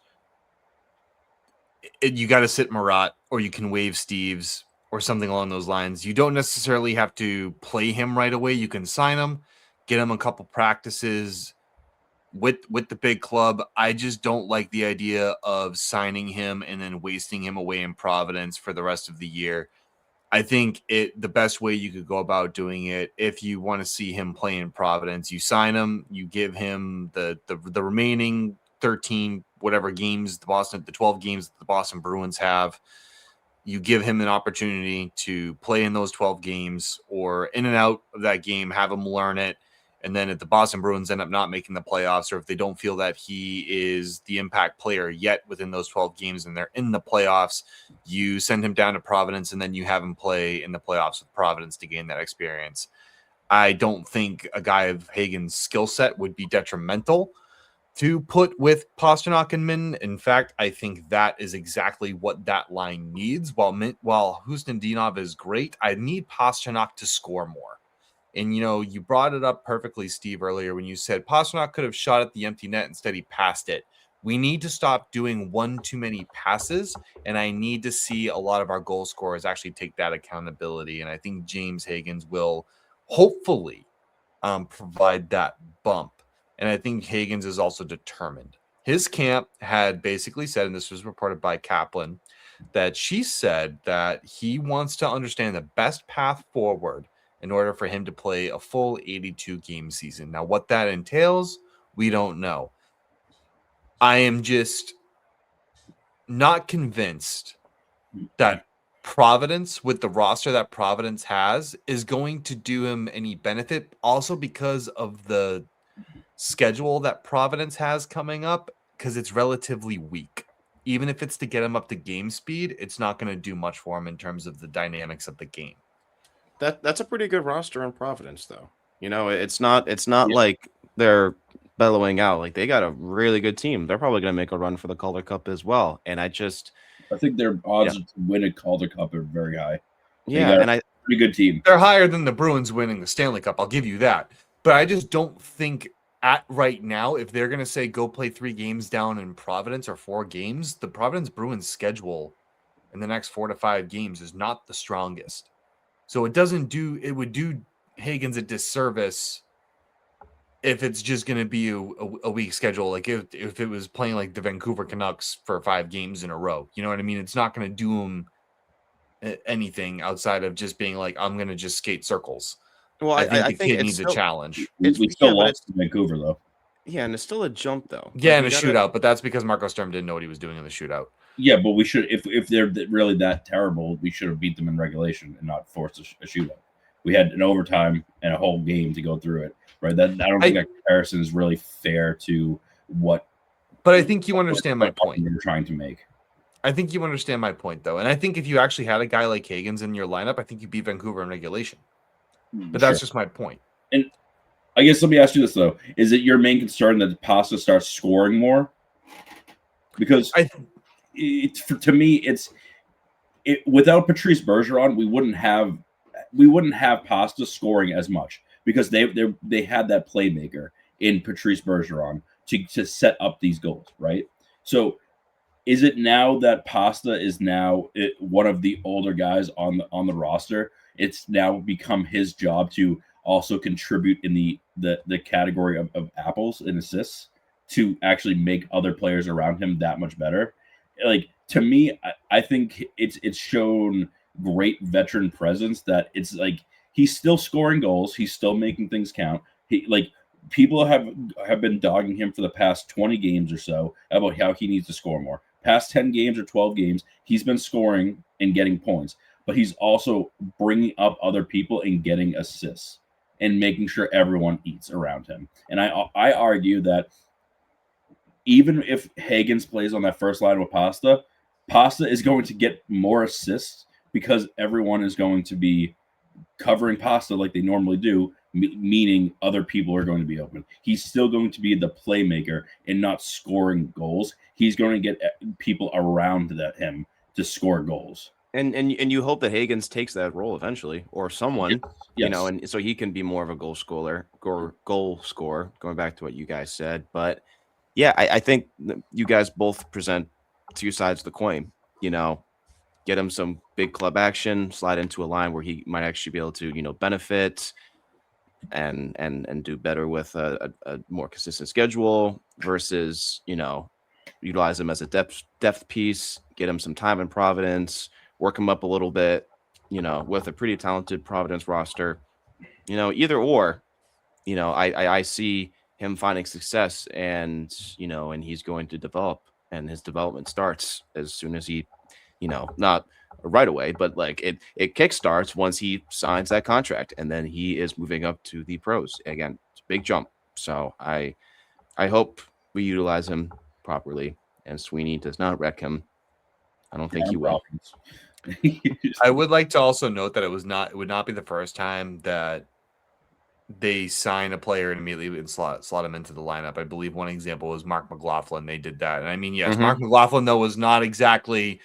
you got to sit Marat, or you can waive Steves or something along those lines. You don't necessarily have to play him right away. You can sign him, get him a couple practices with the big club. I just don't like the idea of signing him and then wasting him away in Providence for the rest of the year. I think the best way you could go about doing it, if you want to see him play in Providence, you sign him, you give him the remaining 13 whatever games the 12 games that the Boston Bruins have. You give him an opportunity to play in those 12 games or in and out of that game, have him learn it. And then if the Boston Bruins end up not making the playoffs, or if they don't feel that he is the impact player yet within those 12 games and they're in the playoffs, you send him down to Providence and then you have him play in the playoffs with Providence to gain that experience. I don't think a guy of Hagen's skill set would be detrimental to put with Pastrnak and Min. In fact, I think that is exactly what that line needs. While Husnudinov is great, I need Pastrnak to score more. And, you brought it up perfectly, Steve, earlier when you said Pastrnak could have shot at the empty net. Instead, he passed it. We need to stop doing one too many passes, and I need to see a lot of our goal scorers actually take that accountability. And I think James Hagens will hopefully provide that bump. And I think Hagens is also determined. His camp had basically said, and this was reported by Kaplan, that she said that he wants to understand the best path forward in order for him to play a full 82-game season. Now, what that entails, we don't know. I am just not convinced that Providence, with the roster that Providence has, is going to do him any benefit. Also because of the schedule that Providence has coming up, because it's relatively weak. Even if it's to get him up to game speed, it's not going to do much for him in terms of the dynamics of the game. That's a pretty good roster in Providence, though. It's not like they're bellowing out. Like, they got a really good team. They're probably going to make a run for the Calder Cup as well. And I think their odds to win a Calder Cup are very high. Pretty good team. They're higher than the Bruins winning the Stanley Cup. I'll give you that. But I just don't think at right now, if they're going to say go play 3 games down in Providence or 4 games, the Providence Bruins schedule in the next 4 to 5 games is not the strongest. So it would do Hagens a disservice if it's just going to be a weak schedule. Like if it was playing like the Vancouver Canucks for 5 games in a row, you know what I mean? It's not going to do him anything outside of just being like, I'm going to just skate circles. Well, I think the kid needs a challenge. We still lost to Vancouver, though. Yeah, and it's still a jump, though. Yeah, in a shootout, but that's because Marco Sturm didn't know what he was doing in the shootout. Yeah, but we should, if they're really that terrible, we should have beat them in regulation and not forced a shootout. We had an overtime and a whole game to go through it, right? I don't think that comparison is really fair to what. But I think you understand my point. You're trying to make. I think you understand my point, though, and I think if you actually had a guy like Hagens in your lineup, I think you beat Vancouver in regulation. But that's just my point. And I guess let me ask you this, though. Is it your main concern that Pasta starts scoring more? Because to me, without Patrice Bergeron, we wouldn't have Pasta scoring as much because they had that playmaker in Patrice Bergeron to set up these goals, right? So is it now that Pasta is now one of the older guys on the roster? It's now become his job to also contribute in the category of apples and assists to actually make other players around him that much better. Like, to me, I think it's shown great veteran presence that it's like he's still scoring goals, he's still making things count. He like people have been dogging him for the past 20 games or so about how he needs to score more. Past 10 games or 12 games, he's been scoring and getting points, but he's also bringing up other people and getting assists and making sure everyone eats around him. And I argue that even if Hagens plays on that first line with Pasta is going to get more assists because everyone is going to be covering Pasta like they normally do, meaning other people are going to be open. He's still going to be the playmaker and not scoring goals. He's going to get people around him to score goals. And you hope that Hagens takes that role eventually, or someone, yes. And so he can be more of a goal scorer. Going back to what you guys said, but yeah, I think you guys both present two sides of the coin. Get him some big club action, slide into a line where he might actually be able to benefit and do better with a more consistent schedule versus utilize him as a depth piece, get him some time in Providence, work him up a little bit, with a pretty talented Providence roster. Either or, I see him finding success and he's going to develop, and his development starts as soon as he, not right away, but like it kickstarts once he signs that contract, and then he is moving up to the pros. Again, it's a big jump. So I hope we utilize him properly and Sweeney does not wreck him. I don't think he will. I would like to also note that it would not be the first time that they sign a player and immediately slot him into the lineup. I believe one example was Mark McLaughlin. They did that. And I mean, yes, Mark McLaughlin, though, was not exactly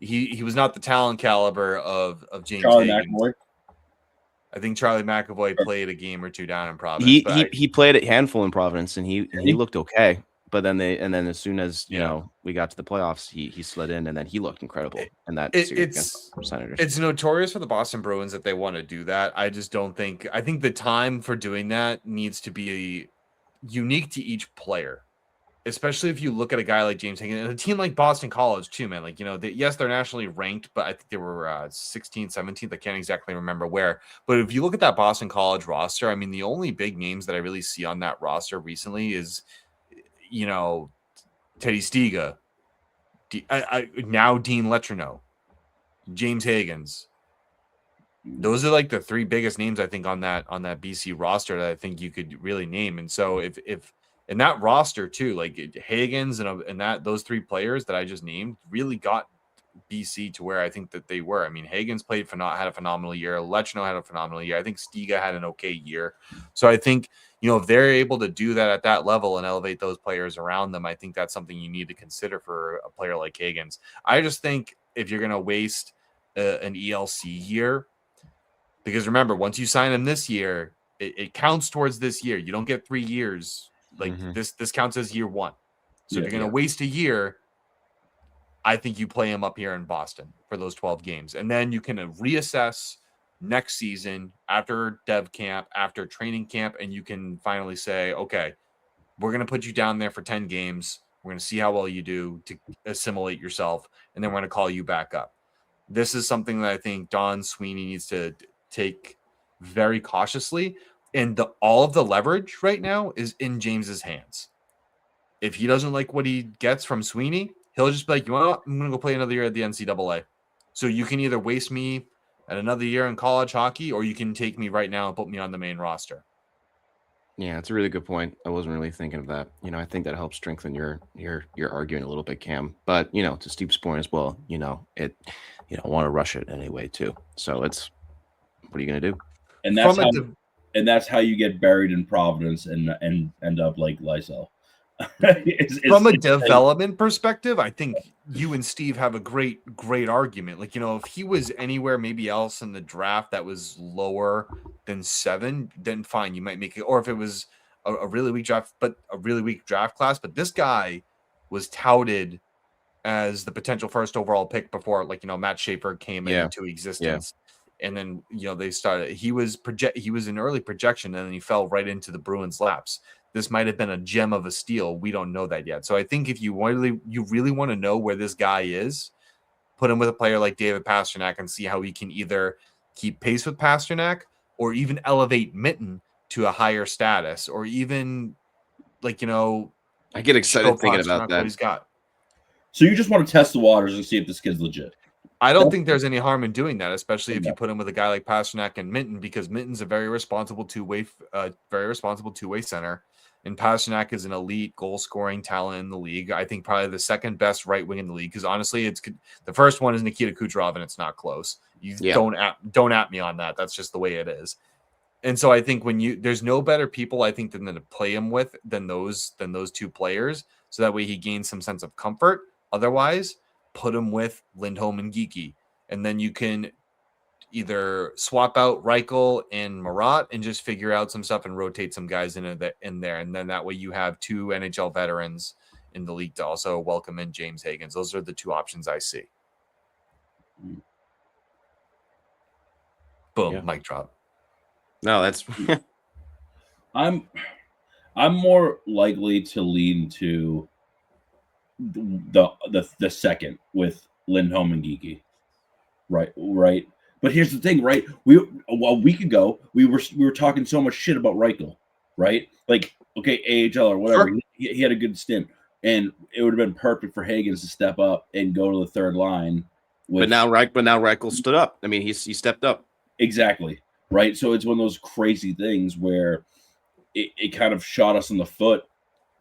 he was not the talent caliber of James Hagen. I think Charlie McAvoy played a game or two down in Providence. He played a handful in Providence and he looked okay. But then as soon as we got to the playoffs, he slid in and then he looked incredible in that series against Senators. It's notorious for the Boston Bruins that they want to do that. I just don't think. I think the time for doing that needs to be unique to each player, especially if you look at a guy like James Hagen and a team like Boston College too, man. Like yes, they're nationally ranked, but I think they were 16th, 17th. I can't exactly remember where. But if you look at that Boston College roster, I mean, the only big names that I really see on that roster recently is Teddy Stiga, now Dean Letrino, James Hagens. Those are like the three biggest names I think on that BC roster that I think you could really name. And so if in that roster too, like Hagens and those three players that I just named really got BC to where I think that they were. I mean, Hagens had a phenomenal year. Letrino had a phenomenal year. I think Stiga had an okay year. So I think, if they're able to do that at that level and elevate those players around them, I think that's something you need to consider for a player like Hagens. I just think if you're going to waste an ELC year, because remember, once you sign him this year, it counts towards this year. You don't get 3 years. Like this counts as year one. So if you're going to waste a year, I think you play him up here in Boston for those 12 games. And then you can reassess next season after dev camp, after training camp, and you can finally say, okay, we're going to put you down there for 10 games. We're going to see how well you do to assimilate yourself, and then we're going to call you back up. This is something that I think Don Sweeney needs to take very cautiously. And all of the leverage right now is in James's hands. If he doesn't like what he gets from Sweeney, he'll just be like, you know what? I'm going to go play another year at the NCAA. So you can either waste me at another year in college hockey, or you can take me right now and put me on the main roster. Yeah, it's a really good point. I wasn't really thinking of that. I think that helps strengthen your argument a little bit, Cam. But to Steve's point as well, you don't want to rush it anyway too. So what are you gonna do? And that's how you get buried in Providence and end up like Lysel. From a development perspective, I think you and Steve have a great argument. Like, if he was anywhere maybe else in the draft that was lower than 7, then fine, you might make it. Or if it was a really weak draft class, but this guy was touted as the potential first overall pick before, Matt Schaefer came into existence. Yeah. And then, they started, he was an early projection, and then he fell right into the Bruins' laps. this might have been a gem of a steal. We don't know that yet. So I think if you really want to know where this guy is, put him with a player like David Pastrnak and see how he can either keep pace with Pastrnak or even elevate Mitten to a higher status, or even I get excited thinking about that. What he's got. So you just want to test the waters and see if this kid's legit. I don't think there's any harm in doing that, especially if you put him with a guy like Pastrnak and Minton, because Minton's a very responsible two-way center, and Pastrnak is an elite goal-scoring talent in the league. I think probably the second best right wing in the league, because honestly, the first one is Nikita Kucherov, and it's not close. Don't at me on that. That's just the way it is. And so I think there's no better people I think than to play him with than those two players, so that way he gains some sense of comfort. Otherwise, put him with Lindholm and Geeky, and then you can either swap out Reichel and Marat and just figure out some stuff and rotate some guys in there, and then that way you have two NHL veterans in the league to also welcome in James Hagens. Those are the two options I see. Boom, mic drop. No, that's I'm more likely to lean to the second with Lindholm and Geeky. Right. But here's the thing, right? A week ago we were talking so much shit about Reichel, right? Like, okay, AHL or whatever. Sure. He had a good stint, and it would have been perfect for Hagens to step up and go to the third line. But now Reichel stood up. I mean, he stepped up. Exactly. Right. So it's one of those crazy things where it kind of shot us in the foot,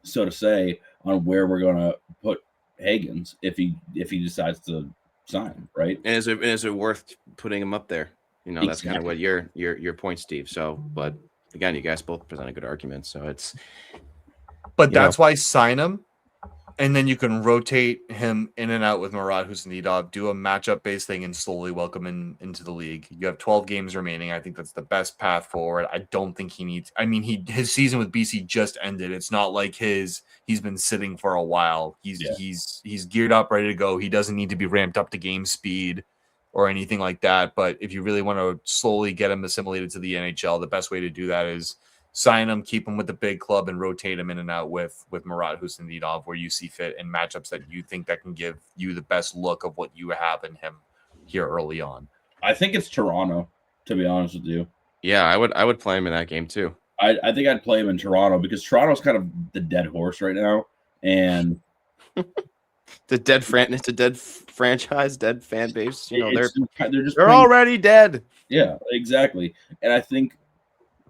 so to say, on where we're gonna put Hagens if he decides to sign, right? And is it worth putting him up there? That's kind of what your point, Steve. So, but again, you guys both present a good argument. So it's, but that's why sign him, and then you can rotate him in and out with Marat Husnidov, do a matchup based thing, and slowly welcome him into the league. You have 12 games remaining. I think that's the best path forward. I don't think he needs. I mean, his season with BC just ended. It's not like he's been sitting for a while. He's geared up, ready to go. He doesn't need to be ramped up to game speed or anything like that. But if you really want to slowly get him assimilated to the NHL, the best way to do that is sign him, keep him with the big club, and rotate him in and out with Marat Husnidov where you see fit, and matchups that you think that can give you the best look of what you have in him here early on. I think it's Toronto, to be honest with you. Yeah, I would play him in that game too. I think I'd play him in Toronto because Toronto's kind of the dead horse right now, and it's a dead franchise, dead fan base. They're already dead. Yeah, exactly. And I think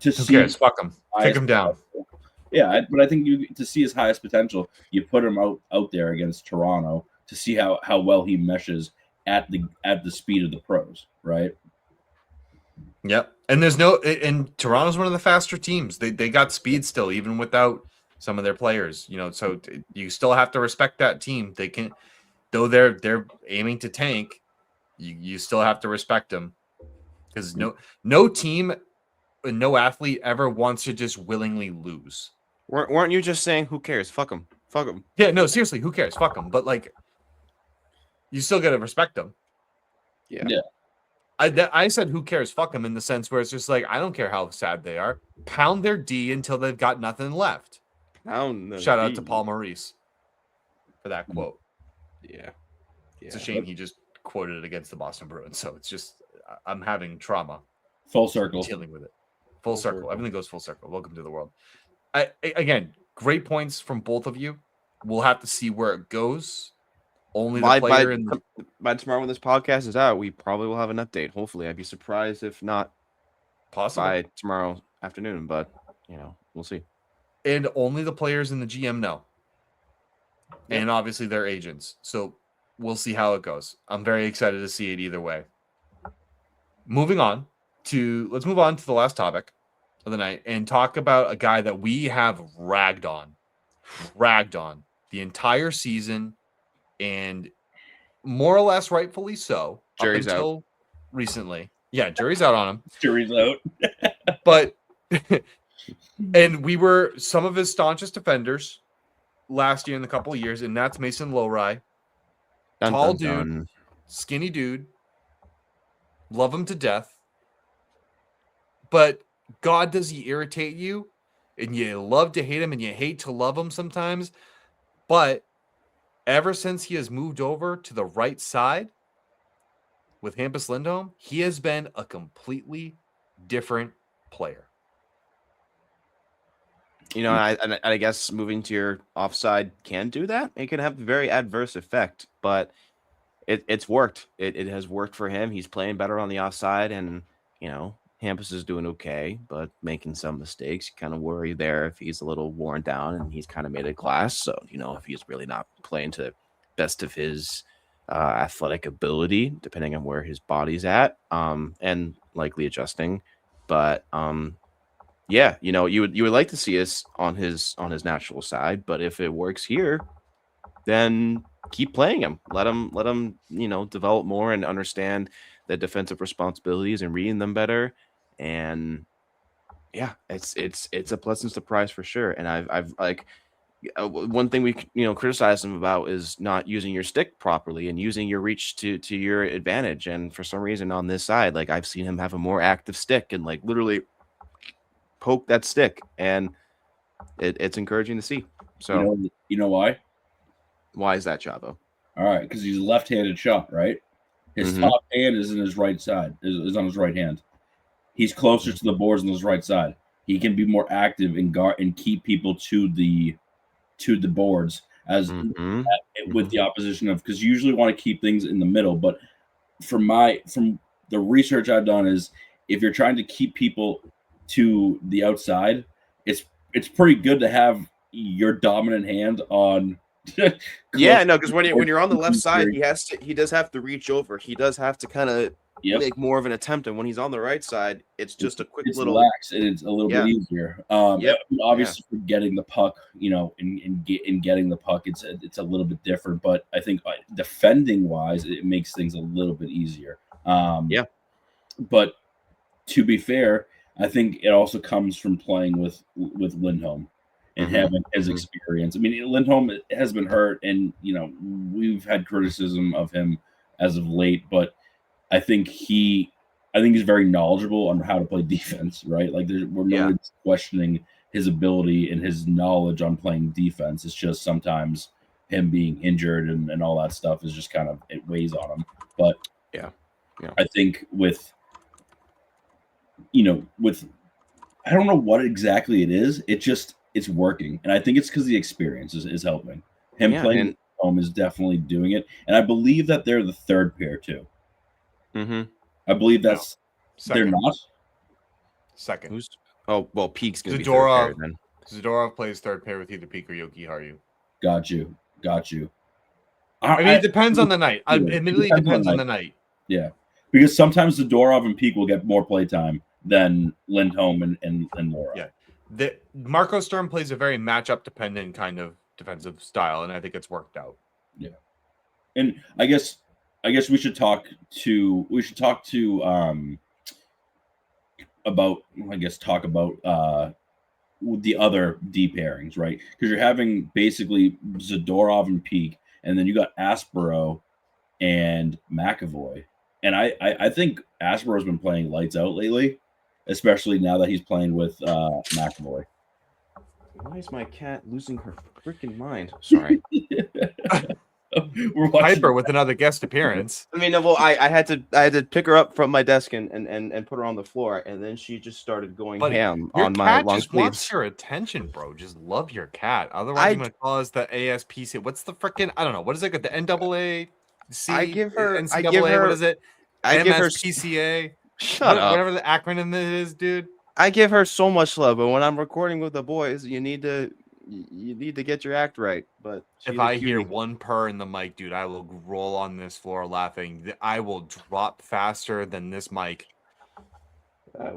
who cares? Fuck him. Take him down. Yeah, but I think to see his highest potential, you put him out there against Toronto to see how well he meshes at the speed of the pros, right? Yep. And Toronto's one of the faster teams. They got speed still, even without some of their players. So you still have to respect that team. They can, though they're aiming to tank. You still have to respect them, because no team. No athlete ever wants to just willingly lose. Weren't you just saying, who cares? Fuck them. Fuck them. Yeah, no, seriously, who cares? Fuck them. But, like, you still got to respect them. Yeah. I said, who cares? Fuck them, in the sense where it's just like, I don't care how sad they are. Pound their D until they've got nothing left. Shout out to Paul Maurice for that quote. Yeah. It's a shame he just quoted it against the Boston Bruins. So it's just, I'm having trauma. Full circle. Dealing with it. Full circle. Everything goes full circle. Welcome to the world. Again, great points from both of you. We'll have to see where it goes. Only the player by tomorrow when this podcast is out, we probably will have an update. Hopefully, I'd be surprised if not possible by tomorrow afternoon. But we'll see. And only the players and the GM know, and obviously their agents. So we'll see how it goes. I'm very excited to see it either way. Let's move on to the last topic of the night and talk about a guy that we have ragged on the entire season, and more or less rightfully so. Jury's up until out. Recently. Yeah, jury's out on him. Jury's out. But and we were some of his staunchest defenders last year in the couple of years, and that's Mason Lohreiis. Tall dude, skinny dude. Love him to death. But God, does he irritate you and you love to hate him and you hate to love him sometimes. But ever since he has moved over to the right side with Hampus Lindholm, he has been a completely different player. You know, I guess moving to your offside can do that. It can have a very adverse effect, but it's worked. It has worked for him. He's playing better on the offside, and you know, Hampus is doing okay, but making some mistakes. You kind of worry there if he's a little worn down and he's kind of made of glass. So, you know, if he's really not playing to the best of his athletic ability, depending on where his body's at, and likely adjusting. But yeah, you know, you would like to see us on his natural side, but if it works here, then keep playing him. Let him, you know, develop more and understand the defensive responsibilities and reading them better. And yeah, it's a pleasant surprise for sure. And I've like one thing we criticize him about is not using your stick properly and using your reach to your advantage. And for some reason on this side, like I've seen him have a more active stick and like literally poke that stick, and it's encouraging to see. So you know why? Why is that, Chavo? All right, because he's a left-handed shot, right? His top hand is in his right side, is on his right hand. He's closer to the boards on his right side. He can be more active and guard and keep people to the boards as with the opposition of, because you usually want to keep things in the middle. But from the research I've done is if you're trying to keep people to the outside, it's pretty good to have your dominant hand on. Yeah, no, because when you're on the left side, he does have to reach over. He does have to kind of make more of an attempt. And when he's on the right side, it's just a quick little relax, and it's a little bit easier. Obviously, for getting the puck, you know, in getting the puck, it's a little bit different. But I think defending wise, it makes things a little bit easier. But to be fair, I think it also comes from playing with Lindholm and having his experience. I mean, Lindholm has been hurt, and you know we've had criticism of him as of late, but I think he's very knowledgeable on how to play defense. Right? Like we're not questioning his ability and his knowledge on playing defense. It's just sometimes him being injured and all that stuff is just kind of, it weighs on him. But I think with I don't know what exactly it is. It's working. And I think it's because the experience is helping. Him playing at home is definitely doing it. And I believe that they're the third pair too. I believe that's they're not. Second. Peak's going to be third pair then. Zadorov plays third pair with either Peak or Yoki Haru. Got you. I mean, it depends on the night. Admittedly, it depends on the night. Yeah. Because sometimes Zadorov and Peak will get more play time than Lindholm and Laura. Yeah. Marco Sturm plays a very matchup dependent kind of defensive style, and I think it's worked out. Yeah. And I guess we should talk about the other D pairings, right? Because you're having basically Zadorov and Peak, and then you got Aspero and McAvoy. And I think Aspero's been playing lights out lately, especially now that he's playing with McAvoy. Why is my cat losing her freaking mind? Sorry. We're Hyper with another guest appearance. I mean, well, I had to pick her up from my desk and put her on the floor, and then she just started going ham on my long sleeves. Wants your attention, bro. Just love your cat. Otherwise, I'm gonna cause the ASPC. What's the freaking? I don't know. What is it? The NAAC. I give her. What is it? I give her PCA. Shut up. Whatever the acronym is, dude. I give her so much love, but when I'm recording with the boys, you need to get your act right. But if I hear one purr in the mic, dude, I will roll on this floor laughing. I will drop faster than this mic.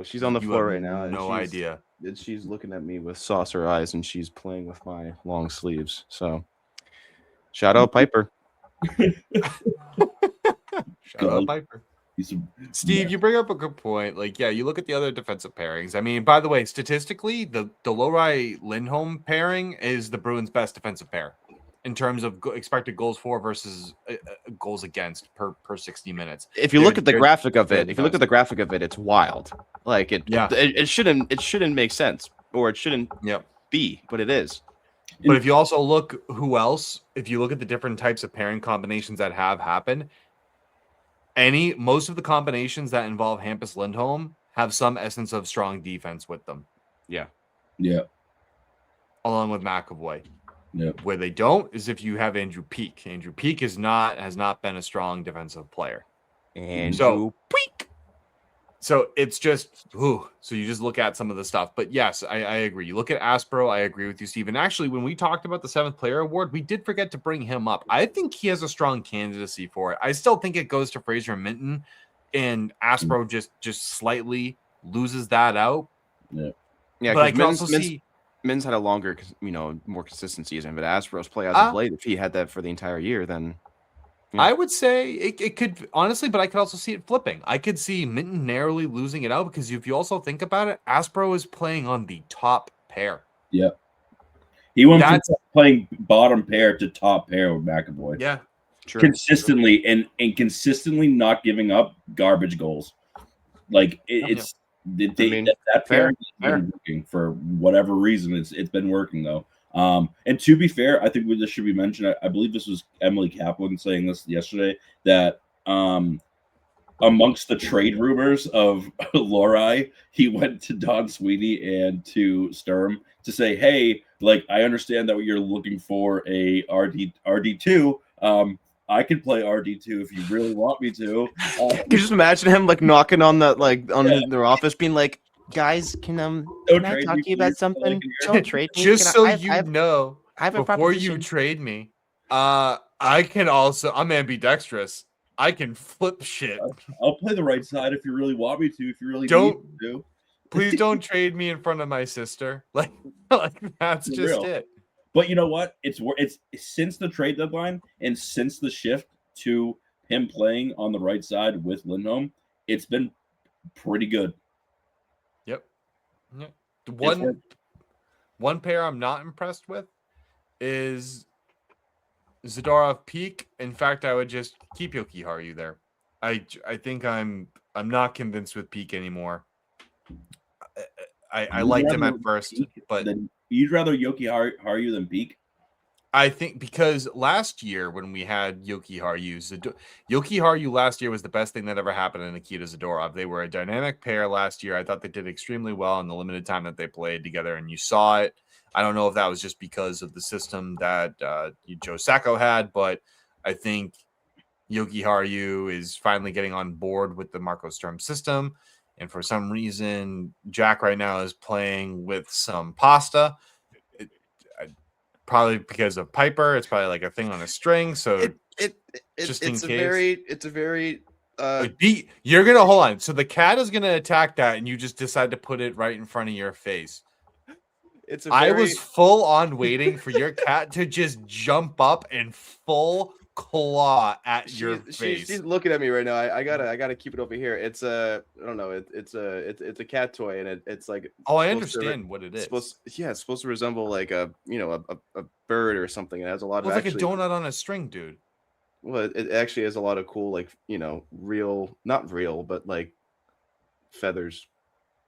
She's on the floor right now. No idea. And she's looking at me with saucer eyes, and she's playing with my long sleeves. So, shout out Piper. Shout out Piper. Steve, you bring up a good point. Like, yeah, you look at the other defensive pairings. I mean, by the way, statistically, the Lohreiis Lindholm pairing is the Bruins' best defensive pair in terms of expected goals for versus goals against per 60 minutes. If you look at the graphic of it, it's wild. Like it shouldn't make sense. or it shouldn't Yep. be, but it is. But if you also look who else, if you look at the different types of pairing combinations that have happened, most of the combinations that involve Hampus Lindholm have some essence of strong defense with them. Yeah. Yeah. Along with McAvoy. Yeah. Where they don't is if you have Andrew Peeke. Andrew Peeke has not been a strong defensive player. Andrew Peeke. So it's just, so you just look at some of the stuff. But yes, I agree. You look at Aspro, I agree with you, Steve. And actually, when we talked about the 7th player award, we did forget to bring him up. I think he has a strong candidacy for it. I still think it goes to Fraser Minton, and Aspro just slightly loses that out. Yeah. But I can also see Min's had a longer, more consistent season. But Aspro's play as of late, if he had that for the entire year, then I would say it could, honestly, but I could also see it flipping. I could see Minton narrowly losing it out because if you also think about it, Aspro is playing on the top pair. Yeah. He went from playing bottom pair to top pair with McAvoy. Yeah. True. Consistently and consistently not giving up garbage goals. Like that pairing has been working for whatever reason. It's been working though. And to be fair, I think this should be mentioned. I believe this was Emily Kaplan saying this yesterday, that amongst the trade rumors of Lohreiis, he went to Don Sweeney and to Sturm to say, hey, like, I understand that you're looking for a RD2. I can play RD2 if you really want me to. Can you just imagine him like knocking on their office, being like, guys, can I talk to you about something? Don't trade me. Just so you know, before you trade me, I can also, I'm ambidextrous. I can flip shit. I'll play the right side if you really want me to. If you really need me to. Please don't trade me in front of my sister. Like that's just real. It. But you know what? It's since the trade deadline and since the shift to him playing on the right side with Lindholm, it's been pretty good. Yep. One pair I'm not impressed with is Zadorov Peak. In fact, I would just keep Jokiharju there. I think I'm not convinced with Peak anymore. I liked him at first, but you'd rather Jokiharju than Peak? I think because last year when we had Jokiharju last year was the best thing that ever happened to Nikita Zadorov. They were a dynamic pair last year. I thought they did extremely well in the limited time that they played together, and you saw it. I don't know if that was just because of the system that Joe Sacco had, but I think Jokiharju is finally getting on board with the Marco Sturm system. And for some reason, Jack right now is playing with some pasta. Probably because of Piper. It's probably like a thing on a string. So it's a very you're gonna hold on. So the cat is gonna attack that, and you just decide to put it right in front of your face. I was full on waiting for your cat to just jump up and full claw at your face. She's looking at me right now. I gotta keep it over here. It's I don't know. It's a cat toy, and it's like. Oh, I understand what it is. It's supposed to resemble like a bird or something. It has a lot of. It's like a donut on a string, dude. Well, it actually has a lot of cool, like not real, but like feathers.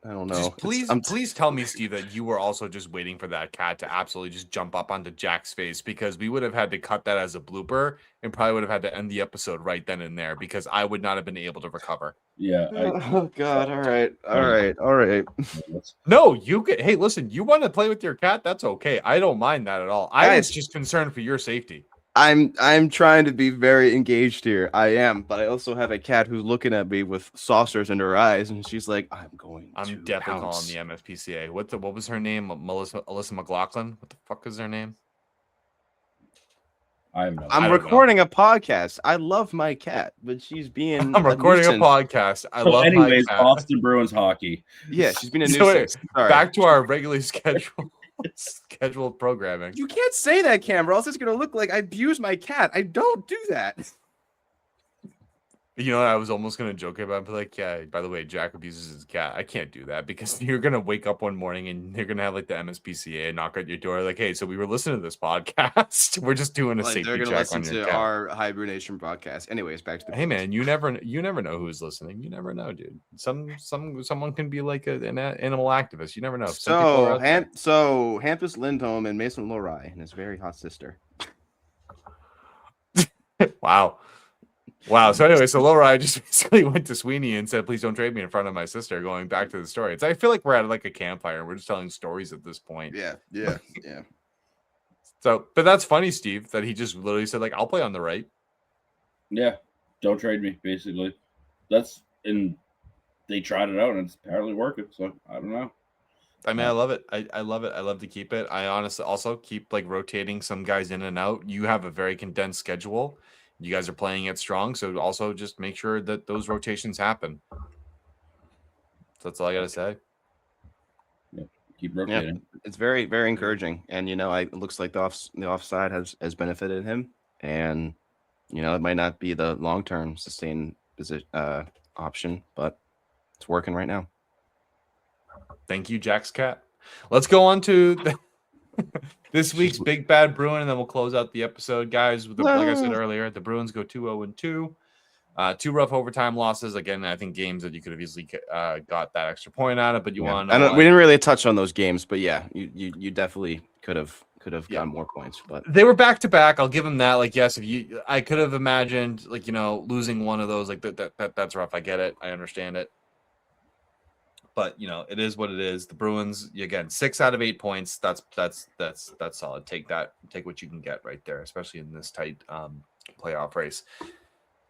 I don't know. Please tell me, Steve, that you were also just waiting for that cat to absolutely just jump up onto Jack's face, because we would have had to cut that as a blooper and probably would have had to end the episode right then and there, because I would not have been able to recover. Yeah. Oh God. All right. No, you get. Hey, listen, you want to play with your cat? That's okay. I don't mind that at all. I was just concerned for your safety. I'm trying to be very engaged here. I am, but I also have a cat who's looking at me with saucers in her eyes, and she's like, "I'm definitely calling the MSPCA." What was her name? Alyssa McLaughlin. What the fuck is her name? I'm recording a podcast. I love my cat, but she's being. I'm recording a podcast. I love my cat. Boston Bruins hockey. Yeah, she's been a nuisance. Back to our regularly scheduled programming. You can't say that, Cam, or else it's going to look like I abuse my cat. I don't do that. You know, I was almost gonna joke about, but like, yeah. By the way, Jack abuses his cat. I can't do that because you're gonna wake up one morning and you're gonna have like the MSPCA knock at your door, like, "Hey, so we were listening to this podcast. We're just doing a Like they're safety gonna check listen on your to cat." our HiBruiNation broadcast. Anyways, back to the Hey, Bruins. man, you never know who's listening. You never know, dude. Someone can be like an animal activist. You never know. Some people are out So Hampus Lindholm and Mason Lohreiis and his very hot sister. there. Wow. Wow. So anyway, so Lohreiis just basically went to Sweeney and said, "Please don't trade me in front of my sister." Going back to the story, I feel like we're at like a campfire and we're just telling stories at this point. Yeah. So, but that's funny, Steve, that he just literally said, like, "I'll play on the right." Yeah, don't trade me. Basically, and they tried it out and it's apparently working. So I don't know. I mean, I love it. I love it. I love to keep it. I honestly also keep like rotating some guys in and out. You have a very condensed schedule. You guys are playing it strong, so also just make sure that those rotations happen. So that's all I gotta say. Keep rotating. Yeah, it's very, very encouraging, and it looks like the offside has benefited him, and it might not be the long term sustained option, but it's working right now. Thank you, Jack's cat. Let's go on to this week's Big Bad Bruin, and then we'll close out the episode, guys. Like I said earlier, the Bruins go 2-0-2. 2 rough overtime losses. Again, I think games that you could have easily got that extra point out of, but want to know we didn't really touch on those games, but yeah, you definitely could have gotten more points, but they were back to back. I'll give them that. Like, yes, I could have imagined like losing one of those. Like that's rough. I get it. I understand it. But it is what it is. The Bruins, again, 6 out of 8 points. That's solid. Take that. Take what you can get right there, especially in this tight playoff race.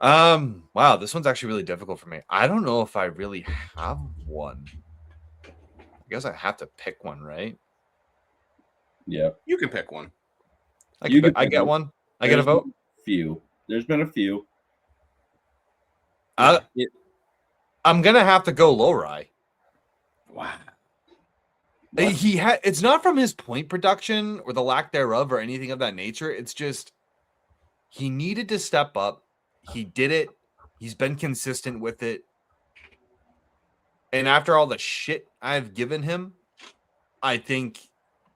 Wow, this one's actually really difficult for me. I don't know if I really have one. I guess I have to pick one, right? Yeah, you can pick one. I get one. I get a vote. There's been a few. I'm gonna have to go Lohreiis. Wow. It's not from his point production or the lack thereof or anything of that nature. It's just he needed to step up. He did it. He's been consistent with it. And after all the shit I've given him, I think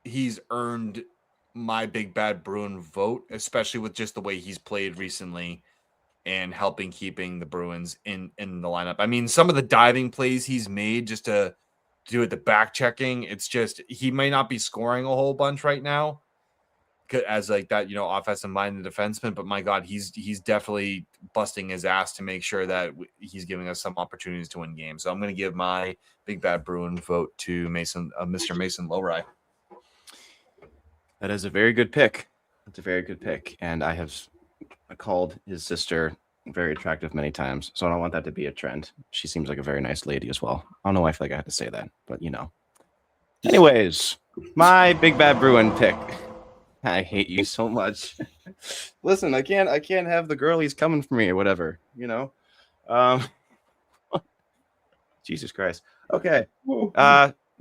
he's earned my Big Bad Bruin vote, especially with just the way he's played recently and keeping the Bruins in the lineup. I mean, some of the diving plays he's made just to do it, the back checking, it's just he may not be scoring a whole bunch right now as like that, offensive minded defenseman, but my God, he's definitely busting his ass to make sure that he's giving us some opportunities to win games. So I'm going to give my Big Bad Bruin vote to Mr. Mason Lohreiis. That is a very good pick. That's a very good pick. And I have called his sister very attractive many times, so I don't want that to be a trend. She seems like a very nice lady as well. I don't know why I feel like I had to say that, but Anyways, my Big Bad Bruin pick. I hate you so much. Listen, I can't have the girlies coming for me or whatever, Jesus Christ. Okay.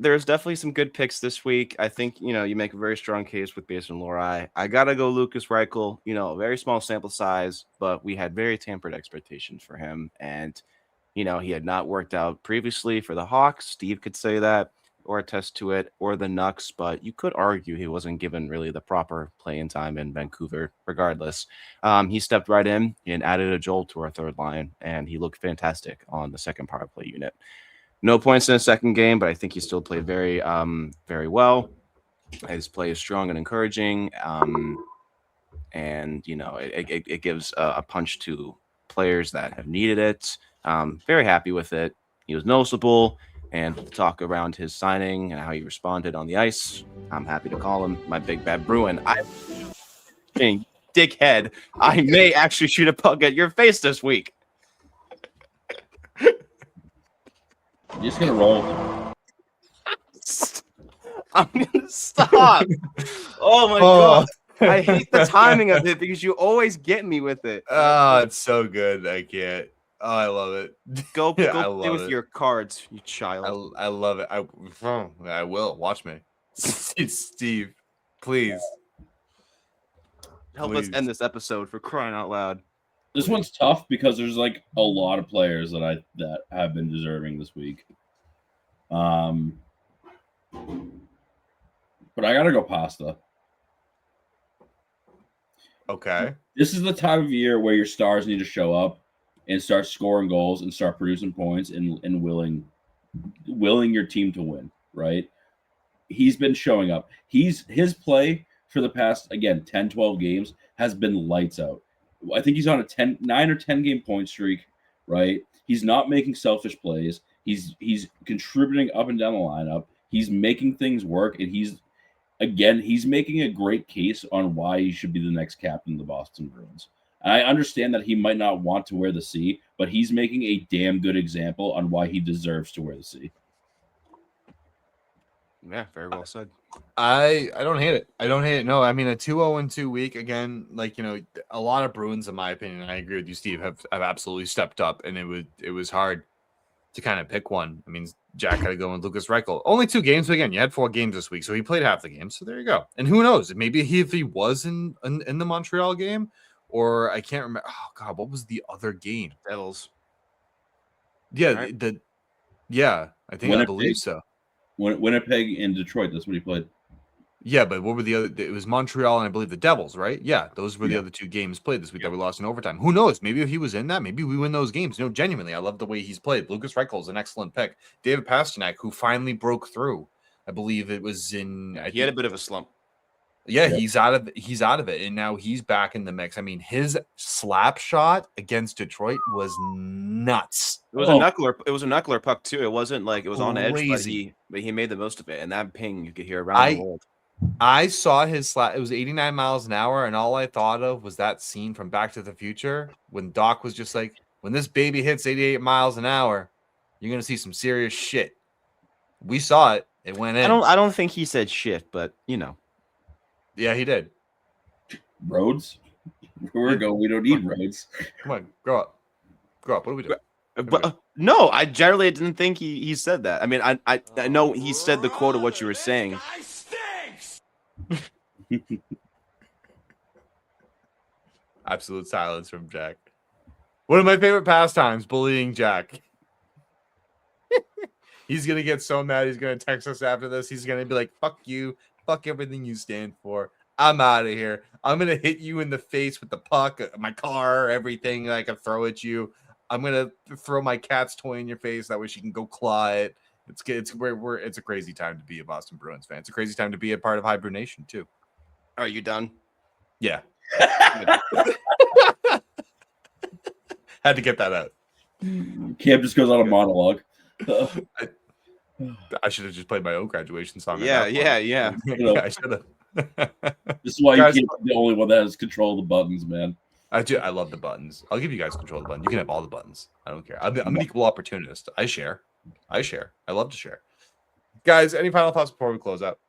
There's definitely some good picks this week. I think, you make a very strong case with Mason Lohreiis. I got to go Lukas Reichel, very small sample size, but we had very tempered expectations for him. And, he had not worked out previously for the Hawks. Steve could say that or attest to it, or the Nucks, but you could argue he wasn't given really the proper playing time in Vancouver regardless. He stepped right in and added a jolt to our third line, and he looked fantastic on the second power play unit. No points in the second game, but I think he still played very, very well. His play is strong and encouraging, and it gives a punch to players that have needed it. Very happy with it. He was noticeable, and to talk around his signing and how he responded on the ice, I'm happy to call him my Big Bad Bruin. Dickhead, I may actually shoot a puck at your face this week. You're just gonna roll. I'm gonna stop. Oh my God. I hate the timing of it because you always get me with it. Oh, it's so good. I can't. Oh, I love it. Go play with your cards, you child. I love it. I will. Watch me. Steve, please. Help us end this episode, for crying out loud. This one's tough because there's like a lot of players that have been deserving this week. But I gotta go Pasta. Okay. This is the time of year where your stars need to show up and start scoring goals and start producing points and willing your team to win, right? He's been showing up. His play for the past, again, 10, 12 games has been lights out. I think he's on a 9 or 10 game point streak, right? He's not making selfish plays. He's contributing up and down the lineup. He's making things work, and he's making a great case on why he should be the next captain of the Boston Bruins. I understand that he might not want to wear the C, but he's making a damn good example on why he deserves to wear the C. Yeah, very well said. I don't hate it. I don't hate it. No, I mean a 2-0-2 week again. Like a lot of Bruins, in my opinion, and I agree with you, Steve, have absolutely stepped up, and it was hard to kind of pick one. I mean, Jack had to go with Lukas Reichel. Only 2 games, but again, you had 4 games this week, so he played half the game. So there you go. And who knows? Maybe if he was in the Montreal game, or I can't remember. Oh God, what was the other game? Devils. Yeah, Right. I think I believe so. Winnipeg and Detroit. That's what he played. Yeah, but what were the other? It was Montreal and I believe the Devils, right? Yeah, those were the other 2 games played this week that we lost in overtime. Who knows? Maybe if he was in that, maybe we win those games. Genuinely, I love the way he's played. Lukas Reichel is an excellent pick. David Pastrnak, who finally broke through. I believe it was in. He had a bit of a slump. Yeah, he's out of it, and now he's back in the mix. I mean, his slap shot against Detroit was nuts. It was a knuckler. It was a knuckler puck too. It wasn't like it was on edge, Crazy. but he made the most of it. And that ping you could hear around the world. I saw his slap. It was 89 miles an hour, and all I thought of was that scene from Back to the Future when Doc was just like, "When this baby hits 88 miles an hour, you're gonna see some serious shit." We saw it. It went in. I don't think he said shit, but Yeah, he did. Roads? Where we go? We don't need roads. Come on, grow up. What are we doing? But no, I generally didn't think he said that. I mean, I know he said the quote of what you were saying. Absolute silence from Jack. One of my favorite pastimes, bullying Jack. He's gonna get so mad. He's gonna text us after this. He's gonna be like, "Fuck you. Fuck everything you stand for. I'm out of here. I'm gonna hit you in the face with the puck, my car, everything I can throw at you. I'm gonna throw my cat's toy in your face. That way she can go claw it." It's a crazy time to be a Boston Bruins fan. It's a crazy time to be a part of HiBruiNation too. Are you done? Yeah. Had to get that out. Cam just goes on a monologue. I should have just played my own graduation song. Yeah. Yeah, I should have. This is why you can't be the only one that has control of the buttons, man. I love the buttons. I'll give you guys control of the buttons. You can have all the buttons. I don't care. I'm an equal opportunist. I share. I love to share. Guys, any final thoughts before we close out?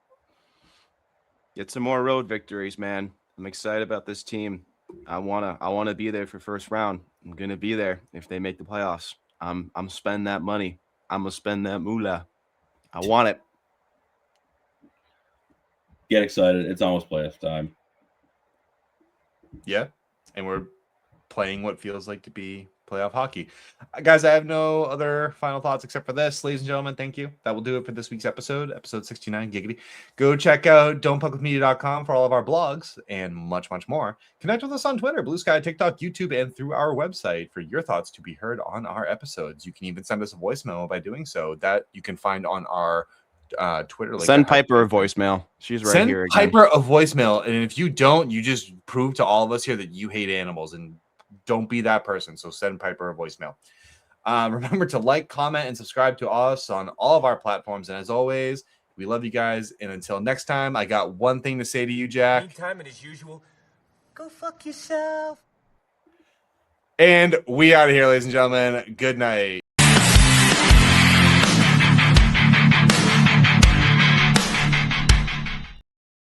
Get some more road victories, man. I'm excited about this team. I wanna be there for first round. I'm gonna be there if they make the playoffs. I'm spending that money. I'm gonna spend that moolah. I want it. Get excited. It's almost playoff time. Yeah. And we're playing what feels like to be playoff hockey. Guys, I have no other final thoughts except for this. Ladies and gentlemen, thank you. That will do it for this week's episode 69, giggity. Go check out don'tpuckwithmedia.com for all of our blogs and much, much more. Connect with us on Twitter, Bluesky, TikTok, YouTube, and through our website for your thoughts to be heard on our episodes. You can even send us a voice memo by doing so. That you can find on our Twitter. Send Piper a voicemail. She's right here again. Send Piper a voicemail, and if you don't, you just prove to all of us here that you hate animals, and don't be that person. So send Piper a voicemail. Remember to like, comment, and subscribe to us on all of our platforms. And as always, we love you guys. And until next time, I got one thing to say to you, Jack. Meantime, and as usual, go fuck yourself. And we out of here, ladies and gentlemen. Good night.